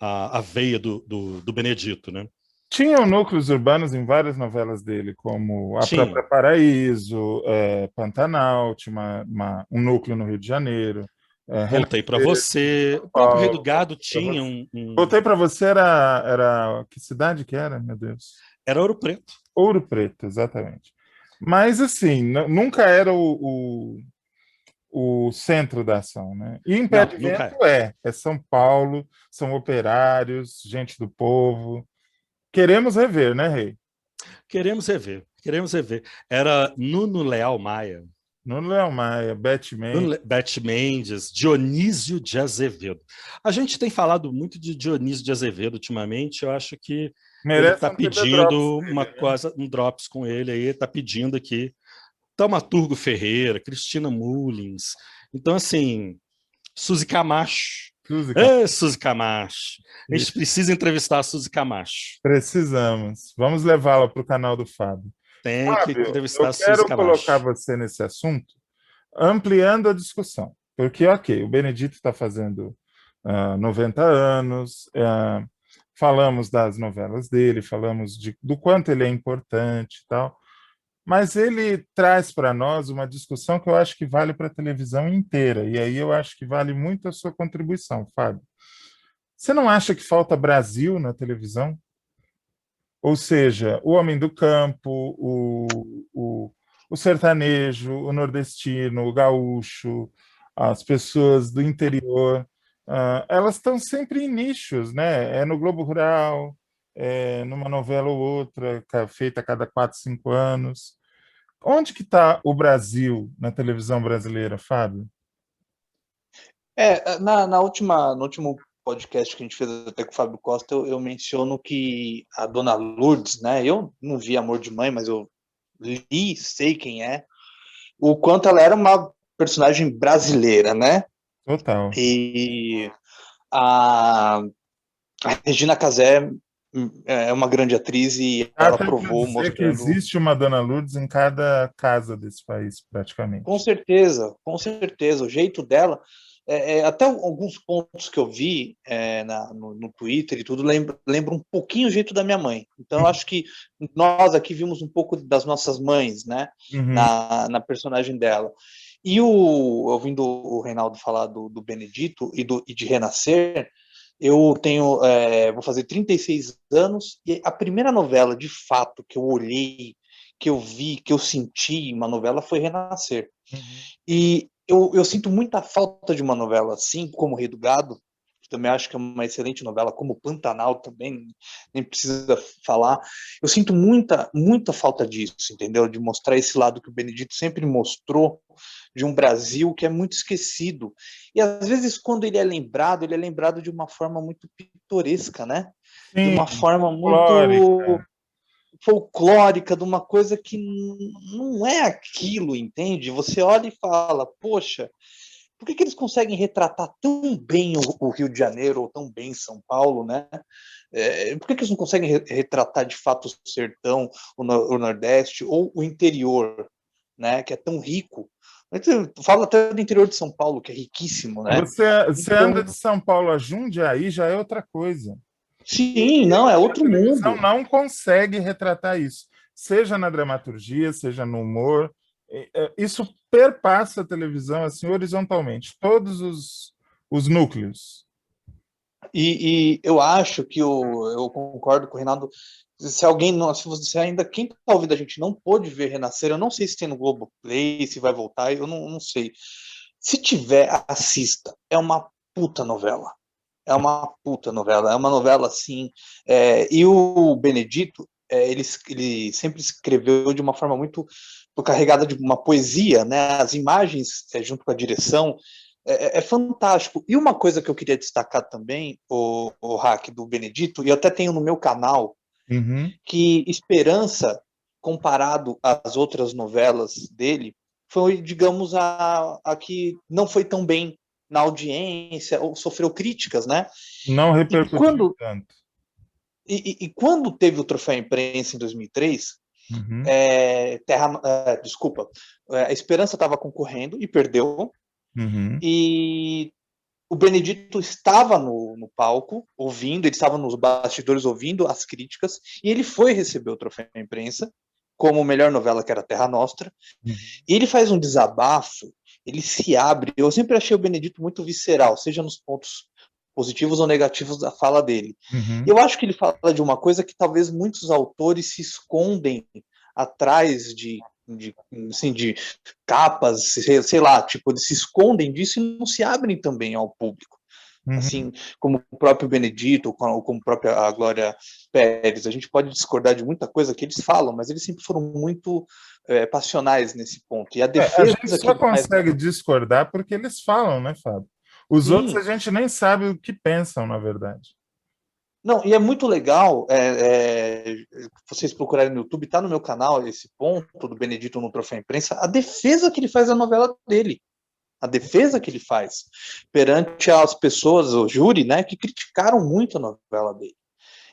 [SPEAKER 2] a veia do Benedito, né?
[SPEAKER 1] Tinham núcleos urbanos em várias novelas dele, como A Própria Paraíso, Pantanal, tinha um núcleo no Rio de Janeiro.
[SPEAKER 2] Voltei para Você. O próprio Rei do Gado tinha um...
[SPEAKER 1] Voltei para Você era... Que cidade que era, meu Deus?
[SPEAKER 2] Era Ouro Preto.
[SPEAKER 1] Ouro Preto, exatamente. Mas, assim, nunca era o centro da ação, né? E em Pé de Vento é São Paulo, são operários, gente do povo. Queremos rever, né, Rei?
[SPEAKER 2] Queremos rever. Era Nuno Leal Maia.
[SPEAKER 1] Nuno Leal Maia, Beth Mendes.
[SPEAKER 2] Beth Mendes, Dionísio de Azevedo. A gente tem falado muito de Dionísio de Azevedo ultimamente, eu acho que ele está pedindo uma coisa, um drops com ele aí, está pedindo aqui. Taumaturgo Ferreira, Cristina Mullins. Então, assim, Suzy Camacho. Suzy Camacho. A gente precisa entrevistar a Suzy Camacho.
[SPEAKER 1] Precisamos. Vamos levá-la para o canal do Fábio.
[SPEAKER 2] Tem
[SPEAKER 1] Fábio,
[SPEAKER 2] que entrevistar a Suzy
[SPEAKER 1] Camacho. Eu quero
[SPEAKER 2] Camacho.
[SPEAKER 1] colocar você nesse assunto, ampliando a discussão. Porque, ok, o Benedito está fazendo 90 anos, falamos das novelas dele, falamos do quanto ele é importante e tal, mas ele traz para nós uma discussão que eu acho que vale para a televisão inteira, e aí eu acho que vale muito a sua contribuição, Fábio. Você não acha que falta Brasil na televisão? Ou seja, o homem do campo, o sertanejo, o nordestino, o gaúcho, as pessoas do interior, elas estão sempre em nichos, né? É no Globo Rural, numa novela ou outra, feita a cada 4, 5 anos. Onde que está o Brasil na televisão brasileira, Fábio?
[SPEAKER 3] No último podcast que a gente fez até com o Fábio Costa, eu menciono que a Dona Lourdes, né? Eu não vi Amor de Mãe, mas eu li, sei quem é, o quanto ela era uma personagem brasileira, né?
[SPEAKER 1] Total.
[SPEAKER 3] E a Regina Casé é uma grande atriz e ela provou, mostrando
[SPEAKER 1] que existe uma Dona Lourdes em cada casa desse país, praticamente.
[SPEAKER 3] Com certeza, o jeito dela. até alguns pontos que eu vi no Twitter e tudo lembram um pouquinho o jeito da minha mãe. Então, eu acho que nós aqui vimos um pouco das nossas mães, né, na personagem dela. E ouvindo o Reinaldo falar do Benedito e de Renascer, eu vou fazer 36 anos, e a primeira novela, de fato, que eu olhei, que eu vi, que eu senti uma novela foi Renascer. E eu sinto muita falta de uma novela assim, como Rei do Gado, que também acho que é uma excelente novela, como Pantanal também, nem precisa falar. Eu sinto muita, muita falta disso, entendeu? De mostrar esse lado que o Benedito sempre mostrou, de um Brasil que é muito esquecido. E às vezes, quando ele é lembrado de uma forma muito pitoresca, né?
[SPEAKER 1] Sim,
[SPEAKER 3] de uma forma muito folclórica, de uma coisa que não é aquilo, entende? Você olha e fala, poxa, por que eles conseguem retratar tão bem o Rio de Janeiro, ou tão bem São Paulo, né? Por que eles não conseguem retratar de fato o sertão, o Nordeste, ou o interior, né? Que é tão rico. Fala até do interior de São Paulo, que é riquíssimo, né?
[SPEAKER 1] Você anda de São Paulo a Jundiaí, já é outra coisa.
[SPEAKER 3] Sim, não, é outro mundo.
[SPEAKER 1] Não consegue retratar isso, seja na dramaturgia, seja no humor. Isso perpassa a televisão assim horizontalmente, todos os núcleos.
[SPEAKER 3] E eu acho que eu concordo com o Reinaldo. Se você ainda, quem está ouvindo a gente não pôde ver Renascer, eu não sei se tem no Globoplay, se vai voltar, eu não sei. Se tiver, assista. É uma puta novela. É uma puta novela. É uma novela assim. E o Benedito, ele sempre escreveu de uma forma muito carregada de uma poesia, né? As imagens, junto com a direção, é fantástico. E uma coisa que eu queria destacar também, o hack do Benedito, e eu até tenho no meu canal, que Esperança, comparado às outras novelas dele, foi, digamos, a que não foi tão bem na audiência, ou sofreu críticas, né?
[SPEAKER 1] Não repercutiu tanto.
[SPEAKER 3] E quando teve o Troféu Imprensa em 2003, a Esperança estava concorrendo e perdeu, e o Benedito estava no palco ouvindo, ele estava nos bastidores ouvindo as críticas, e ele foi receber o Troféu Imprensa como melhor novela, que era Terra Nostra, e ele faz um desabafo, ele se abre. Eu sempre achei o Benedito muito visceral, seja nos pontos positivos ou negativos da fala dele. Eu acho que ele fala de uma coisa que talvez muitos autores se escondem atrás de capas, sei lá, tipo, eles se escondem disso e não se abrem também ao público. Assim como o próprio Benedito, ou como a própria Glória Pérez. A gente pode discordar de muita coisa que eles falam, mas eles sempre foram muito passionais nesse ponto. E a defesa
[SPEAKER 1] a gente só consegue discordar porque eles falam, né, Fábio? Os outros a gente nem sabe o que pensam, na verdade.
[SPEAKER 3] Não, e é muito legal, vocês procurarem no YouTube, tá no meu canal esse ponto do Benedito no Troféu Imprensa, a defesa que ele faz da novela dele. A defesa que ele faz perante as pessoas, o júri, né, que criticaram muito a novela dele.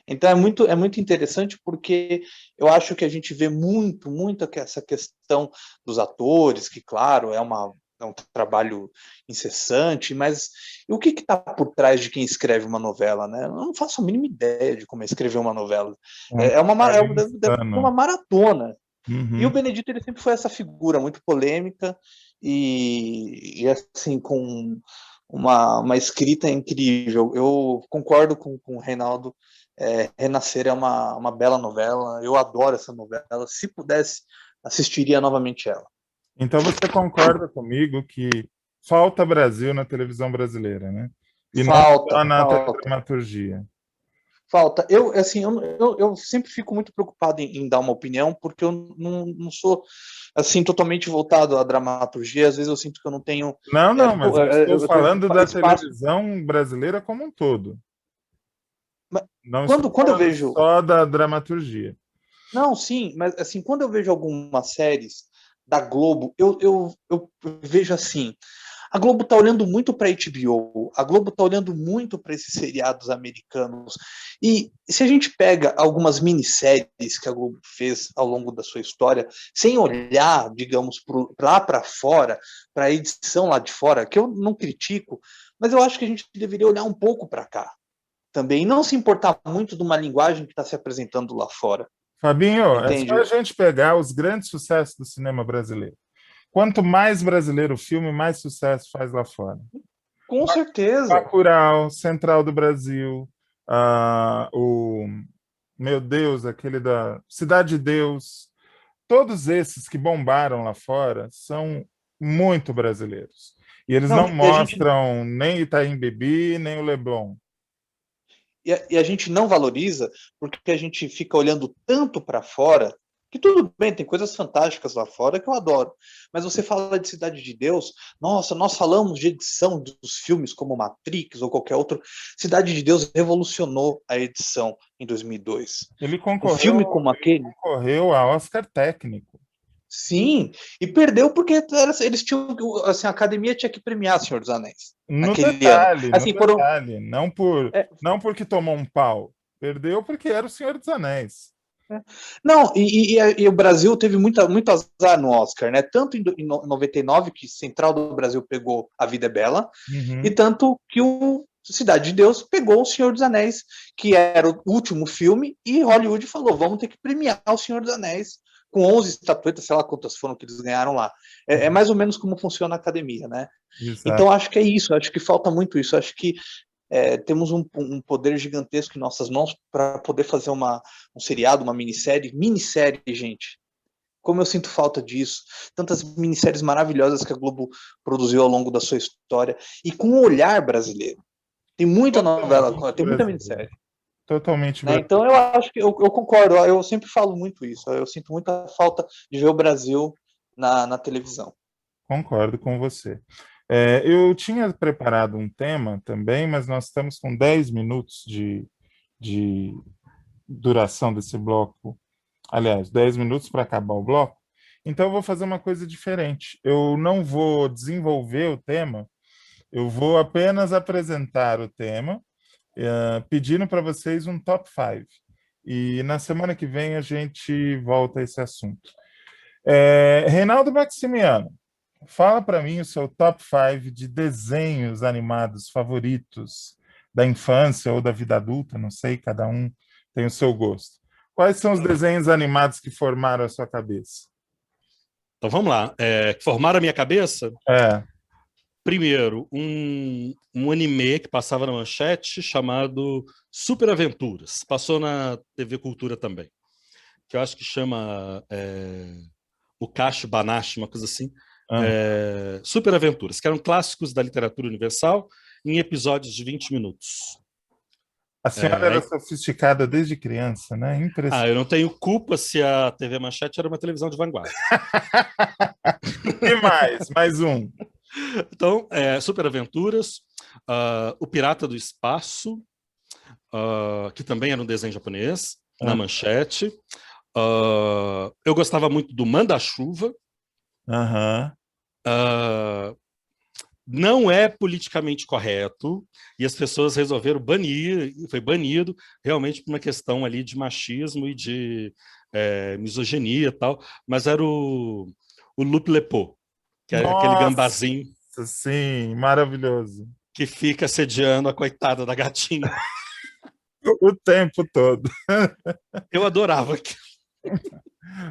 [SPEAKER 3] Então é muito interessante, porque eu acho que a gente vê muito essa questão dos atores, que, claro, é um trabalho incessante, mas o que está por trás de quem escreve uma novela, né? Eu não faço a mínima ideia de como é escrever uma novela. É uma maratona. E o Benedito, ele sempre foi essa figura muito polêmica e assim, com uma escrita incrível. Eu concordo com o Reinaldo. Renascer é uma bela novela. Eu adoro essa novela. Se pudesse, assistiria novamente ela.
[SPEAKER 1] Então você concorda comigo que falta Brasil na televisão brasileira, né? E
[SPEAKER 3] falta,
[SPEAKER 1] não só na dramaturgia.
[SPEAKER 3] Falta. Eu sempre fico muito preocupado em dar uma opinião, porque eu não sou assim totalmente voltado à dramaturgia. Às vezes eu sinto que eu não tenho.
[SPEAKER 1] Não, mas eu estou falando da televisão brasileira como um todo.
[SPEAKER 3] Mas
[SPEAKER 1] não
[SPEAKER 3] quando eu vejo
[SPEAKER 1] só da dramaturgia.
[SPEAKER 3] Não, sim, mas assim, quando eu vejo algumas séries da Globo, eu vejo assim, A Globo está olhando muito para a HBO, a Globo está olhando muito para esses seriados americanos. E se a gente pega algumas minisséries que a Globo fez ao longo da sua história, sem olhar, digamos, lá para fora, para a edição lá de fora, que eu não critico, mas eu acho que a gente deveria olhar um pouco para cá também, e não se importar muito de uma linguagem que está se apresentando lá fora.
[SPEAKER 1] Fabinho,
[SPEAKER 3] Entende?
[SPEAKER 1] é só a gente pegar os grandes sucessos do cinema brasileiro. Quanto mais brasileiro o filme, mais sucesso faz lá fora.
[SPEAKER 3] Com certeza.
[SPEAKER 1] Bacurau, Central do Brasil, meu Deus, aquele da Cidade de Deus, todos esses que bombaram lá fora são muito brasileiros. E eles não mostram nem Itaim Bibi, nem o Leblon.
[SPEAKER 3] E a gente não valoriza porque a gente fica olhando tanto para fora, que tudo bem, tem coisas fantásticas lá fora que eu adoro, mas você fala de Cidade de Deus, nossa, nós falamos de edição dos filmes como Matrix ou qualquer outro. Cidade de Deus revolucionou a edição em 2002.
[SPEAKER 1] Ele
[SPEAKER 3] um filme como aquele
[SPEAKER 1] concorreu a Oscar técnico.
[SPEAKER 3] Sim, e perdeu porque eles tinham, assim, a academia tinha que premiar Senhor dos Anéis.
[SPEAKER 1] No
[SPEAKER 3] naquele
[SPEAKER 1] detalhe,
[SPEAKER 3] ano. Assim,
[SPEAKER 1] no detalhe, não porque tomou um pau, perdeu porque era o Senhor dos Anéis.
[SPEAKER 3] Não, e o Brasil teve muito azar no Oscar, né? Tanto em 99, que Central do Brasil pegou A Vida é Bela, e tanto que o Cidade de Deus pegou o Senhor dos Anéis, que era o último filme, e Hollywood falou, vamos ter que premiar o Senhor dos Anéis, com 11 estatuetas, sei lá quantas foram que eles ganharam lá. É mais ou menos como funciona a academia, né?
[SPEAKER 1] Exato.
[SPEAKER 3] Então, acho que é isso, acho que falta muito isso, acho que temos um poder gigantesco em nossas mãos para poder fazer um seriado, uma minissérie, gente. Como eu sinto falta disso. Tantas minisséries maravilhosas que a Globo produziu ao longo da sua história. E com um olhar brasileiro. Tem muita novela, tem muita minissérie.
[SPEAKER 1] Totalmente.
[SPEAKER 3] Né? Então eu acho que eu concordo, eu sempre falo muito isso. Eu sinto muita falta de ver o Brasil na televisão.
[SPEAKER 1] Concordo com você. Eu tinha preparado um tema também, mas nós estamos com 10 minutos de duração desse bloco. Aliás, 10 minutos para acabar o bloco. Então, eu vou fazer uma coisa diferente. Eu não vou desenvolver o tema, eu vou apenas apresentar o tema, pedindo para vocês um top 5. E na semana que vem a gente volta a esse assunto. Reinaldo Maximiano, fala para mim o seu top 5 de desenhos animados favoritos da infância ou da vida adulta, não sei, cada um tem o seu gosto. Quais são os desenhos animados que formaram a sua cabeça?
[SPEAKER 2] Então vamos lá. Formaram a minha cabeça? Primeiro, um anime que passava na Manchete chamado Super Aventuras. Passou na TV Cultura também. Que eu acho que chama o Cacho Banashi, uma coisa assim. Super Aventuras, que eram clássicos da literatura universal em episódios de 20 minutos.
[SPEAKER 1] A senhora era sofisticada desde criança, né? Impressionante.
[SPEAKER 2] Eu não tenho culpa se a TV Manchete era uma televisão de vanguarda.
[SPEAKER 1] E mais um.
[SPEAKER 2] Então, Super Aventuras, O Pirata do Espaço, que também era um desenho japonês, na Manchete. Eu gostava muito do Manda-Chuva. Não é politicamente correto, e as pessoas resolveram banir, foi banido realmente por uma questão ali de machismo e de misoginia e tal, mas era o Lupe Lepô, que era aquele gambazinho.
[SPEAKER 1] Sim, maravilhoso.
[SPEAKER 2] Que fica assediando a coitada da gatinha.
[SPEAKER 1] O tempo todo.
[SPEAKER 2] Eu adorava aquilo.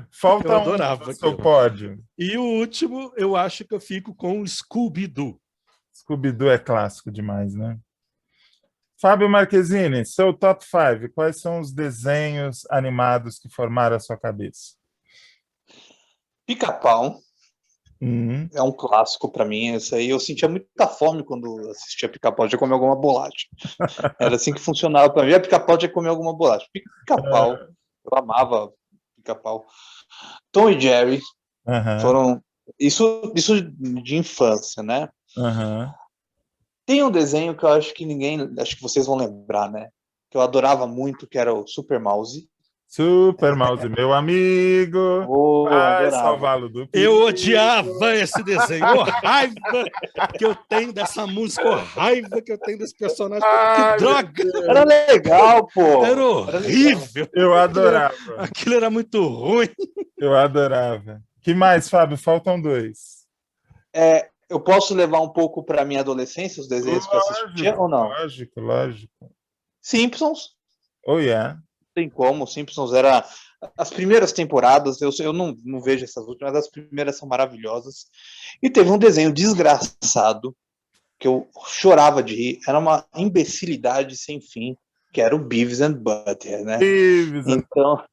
[SPEAKER 1] Falta um no seu pódio.
[SPEAKER 2] E o último, eu acho que eu fico com o Scooby-Doo.
[SPEAKER 1] Scooby-Doo é clássico demais, né? Fábio Marquezine, seu top 5. Quais são os desenhos animados que formaram a sua cabeça?
[SPEAKER 3] Pica-Pau. É um clássico para mim. Isso aí eu sentia muita fome quando assistia Pica-Pau, de comer alguma bolacha. Era assim que funcionava para mim. A Pica-Pau de comer alguma bolacha. Pica-Pau. Eu amava Pica-Pau. Tom e Jerry foram isso de infância, né? Tem um desenho que eu acho que vocês vão lembrar, né? Que eu adorava muito, que era o Super Mouse.
[SPEAKER 1] Super Mouse, meu amigo. Vai salvá-lo do perigo.
[SPEAKER 2] Eu odiava esse desenho. Ô, raiva que eu tenho dessa música. Ô, raiva que eu tenho desse personagem. Que droga!
[SPEAKER 3] Era legal, pô.
[SPEAKER 2] Era horrível.
[SPEAKER 1] Eu adorava.
[SPEAKER 2] Aquilo era muito ruim.
[SPEAKER 1] Eu adorava. Que mais, Fábio? Faltam 2.
[SPEAKER 3] Eu posso levar um pouco para minha adolescência, os desenhos que eu assistia ou não?
[SPEAKER 1] Lógico.
[SPEAKER 3] Simpsons.
[SPEAKER 1] Oh, yeah.
[SPEAKER 3] Tem como. Simpsons era... As primeiras temporadas, eu não vejo essas últimas, mas as primeiras são maravilhosas. E teve um desenho desgraçado que eu chorava de rir. Era uma imbecilidade sem fim, que era o Beavis and Butthead, né? Então...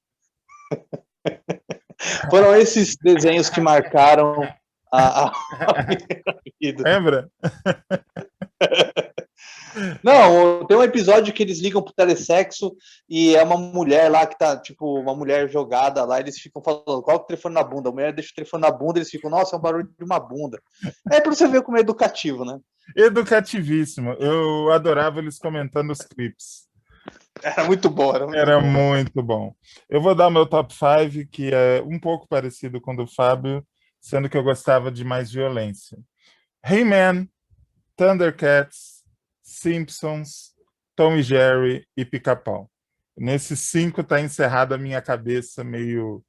[SPEAKER 3] Foram esses desenhos que marcaram a minha vida.
[SPEAKER 1] Lembra?
[SPEAKER 3] Não, tem um episódio que eles ligam pro telesexo e é uma mulher lá que tá, tipo, uma mulher jogada lá, eles ficam falando, coloca o telefone na bunda, a mulher deixa o telefone na bunda, eles ficam, nossa, é um barulho de uma bunda. É pra você ver como é educativo, né?
[SPEAKER 1] Educativíssimo. Eu adorava eles comentando os clipes.
[SPEAKER 3] Era muito bom.
[SPEAKER 1] Era muito bom. Eu vou dar meu top 5, que é um pouco parecido com o do Fábio, sendo que eu gostava de mais violência. He-Man, Thundercats, Simpsons, Tom e Jerry e Pica-Pau. Nesses 5 está encerrada a minha cabeça meio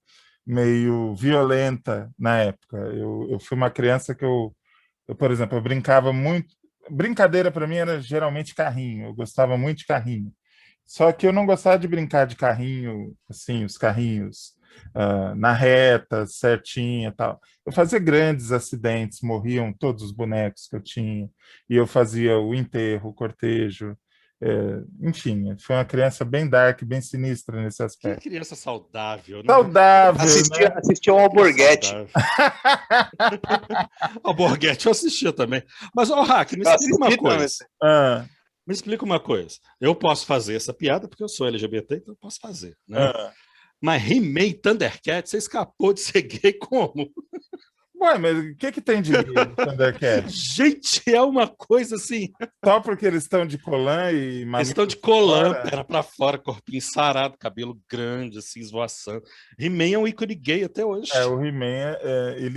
[SPEAKER 1] violenta na época. Eu fui uma criança que eu, por exemplo, eu brincava muito. Brincadeira para mim era geralmente carrinho. Eu gostava muito de carrinho. Só que eu não gostava de brincar de carrinho, assim, os carrinhos na reta, certinha e tal. Eu fazia grandes acidentes, morriam todos os bonecos que eu tinha, e eu fazia o enterro, o cortejo. Enfim, foi uma criança bem dark, bem sinistra nesse aspecto.
[SPEAKER 2] Que criança saudável, né?
[SPEAKER 1] Saudável,
[SPEAKER 3] Assistia ao Alborguete.
[SPEAKER 2] Alborguete eu assistia também. Mas, Hack, me explica uma coisa. Me explica uma coisa. Eu posso fazer essa piada porque eu sou LGBT, então eu posso fazer, né? Mas He-Man e Thundercats, você escapou de ser gay como?
[SPEAKER 1] Ué, mas o que tem de Thundercats?
[SPEAKER 2] Gente, é uma coisa assim...
[SPEAKER 1] Só porque eles estão de colã e...
[SPEAKER 2] Eles estão de colã, perna pra fora, corpinho sarado, cabelo grande, assim, esvoaçando. He-Man é um ícone gay até hoje.
[SPEAKER 1] O He-Man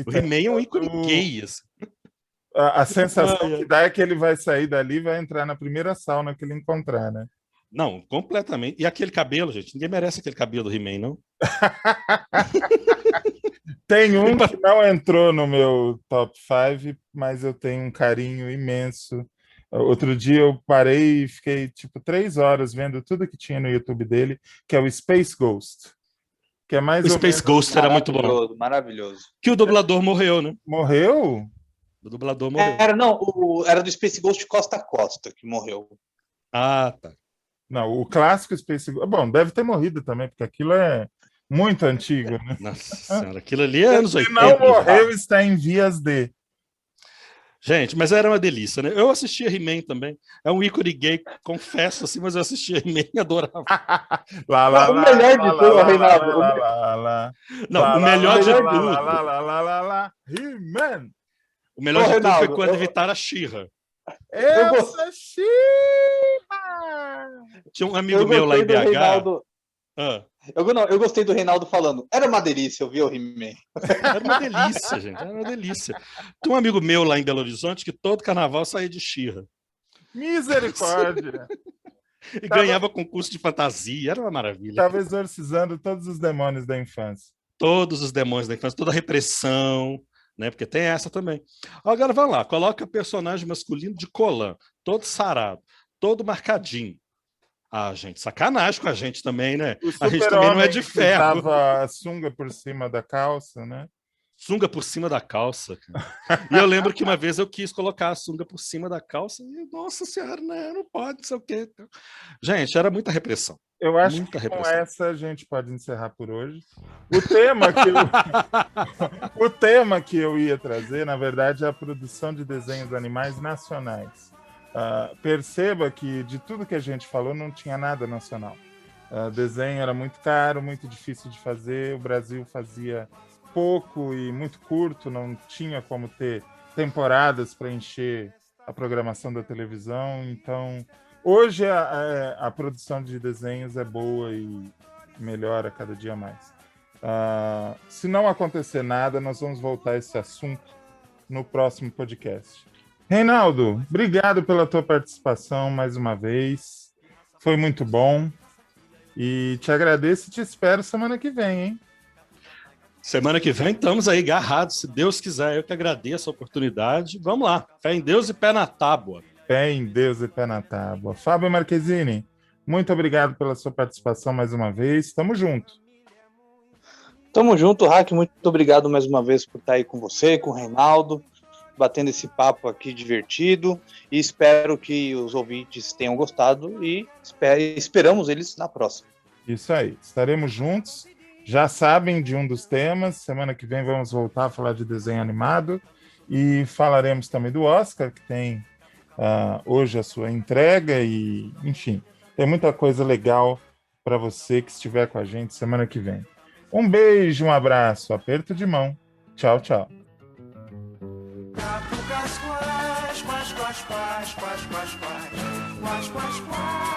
[SPEAKER 2] o He-Man é um ícone gay, assim.
[SPEAKER 1] A sensação que dá é que ele vai sair dali e vai entrar na primeira sauna que ele encontrar, né?
[SPEAKER 2] Não, completamente. E aquele cabelo, gente, ninguém merece aquele cabelo do He-Man, não?
[SPEAKER 1] Tem um que não entrou no meu top 5, mas eu tenho um carinho imenso. Outro dia eu parei e fiquei, 3 horas vendo tudo que tinha no YouTube dele, que é o Space Ghost. Que é mais
[SPEAKER 2] o Space Ghost era muito bom.
[SPEAKER 3] Maravilhoso.
[SPEAKER 2] Que o dublador morreu, né?
[SPEAKER 1] Morreu?
[SPEAKER 2] O dublador morreu.
[SPEAKER 3] Era do Space Ghost Costa a Costa que morreu.
[SPEAKER 2] Ah, tá.
[SPEAKER 1] Não, o clássico Space Ghost... Bom, deve ter morrido também, porque aquilo é muito antigo, né?
[SPEAKER 2] Nossa senhora, aquilo ali é anos 80.
[SPEAKER 1] Se não morreu, está em vias de...
[SPEAKER 2] Gente, mas era uma delícia, né? Eu assistia He-Man também. É um ícone gay, confesso assim, mas eu assistia He-Man e adorava.
[SPEAKER 3] O melhor de tudo, Reinaldo.
[SPEAKER 2] Não, o melhor de tudo.
[SPEAKER 1] He-Man!
[SPEAKER 2] O melhor de tudo foi quando evitaram a She-Ra.
[SPEAKER 1] Essa She-Ra!
[SPEAKER 2] Tinha um amigo meu lá em BH.
[SPEAKER 3] Eu gostei do Reinaldo falando. Era uma delícia, eu vi o He-Man.
[SPEAKER 2] Era uma delícia, gente. Era uma delícia. Tem um amigo meu lá em Belo Horizonte que todo carnaval saía de She-Ra.
[SPEAKER 1] Misericórdia!
[SPEAKER 2] E ganhava concurso de fantasia. Era uma maravilha.
[SPEAKER 1] Estava exorcizando todos os demônios da infância.
[SPEAKER 2] Todos os demônios da infância, toda a repressão, né? Porque tem essa também. Agora vamos lá, coloca personagem masculino de colã, todo sarado, todo marcadinho. Ah, gente, sacanagem com a gente também, né? A gente também não é de ferro.
[SPEAKER 1] Tava a sunga por cima da calça, né?
[SPEAKER 2] Sunga por cima da calça, cara. E eu lembro que uma vez eu quis colocar a sunga por cima da calça e, nossa senhora, né? Não pode, não sei o quê. Gente, era muita repressão.
[SPEAKER 1] Eu acho que com essa a gente pode encerrar por hoje. O tema que eu ia trazer, na verdade, é a produção de desenhos animais nacionais. Perceba que de tudo que a gente falou não tinha nada nacional. Desenho era muito caro, muito difícil de fazer. O Brasil fazia pouco e muito curto, não tinha como ter temporadas para encher a programação da televisão. Então, hoje a produção de desenhos é boa melhora cada dia mais. Se não acontecer nada, nós vamos voltar a esse assunto no próximo podcast. Reinaldo, obrigado pela tua participação mais uma vez. Foi muito bom. E te agradeço e te espero semana que vem, hein?
[SPEAKER 2] Semana que vem estamos aí agarrados, se Deus quiser. Eu que agradeço a oportunidade. Vamos lá. Fé em Deus e pé na tábua.
[SPEAKER 1] Fé em Deus e pé na tábua. Fábio Marquezine, muito obrigado pela sua participação mais uma vez. Tamo junto.
[SPEAKER 3] Tamo junto, Hack. Muito obrigado mais uma vez por estar aí com você, com o Reinaldo, batendo esse papo aqui divertido. E espero que os ouvintes tenham gostado e esperamos eles na próxima.
[SPEAKER 1] Isso aí. Estaremos juntos. Já sabem de um dos temas. Semana que vem vamos voltar a falar de desenho animado. E falaremos também do Oscar, que tem hoje a sua entrega. E, enfim, tem muita coisa legal para você que estiver com a gente semana que vem. Um beijo, um abraço, aperto de mão. Tchau, tchau.
[SPEAKER 9] Quais.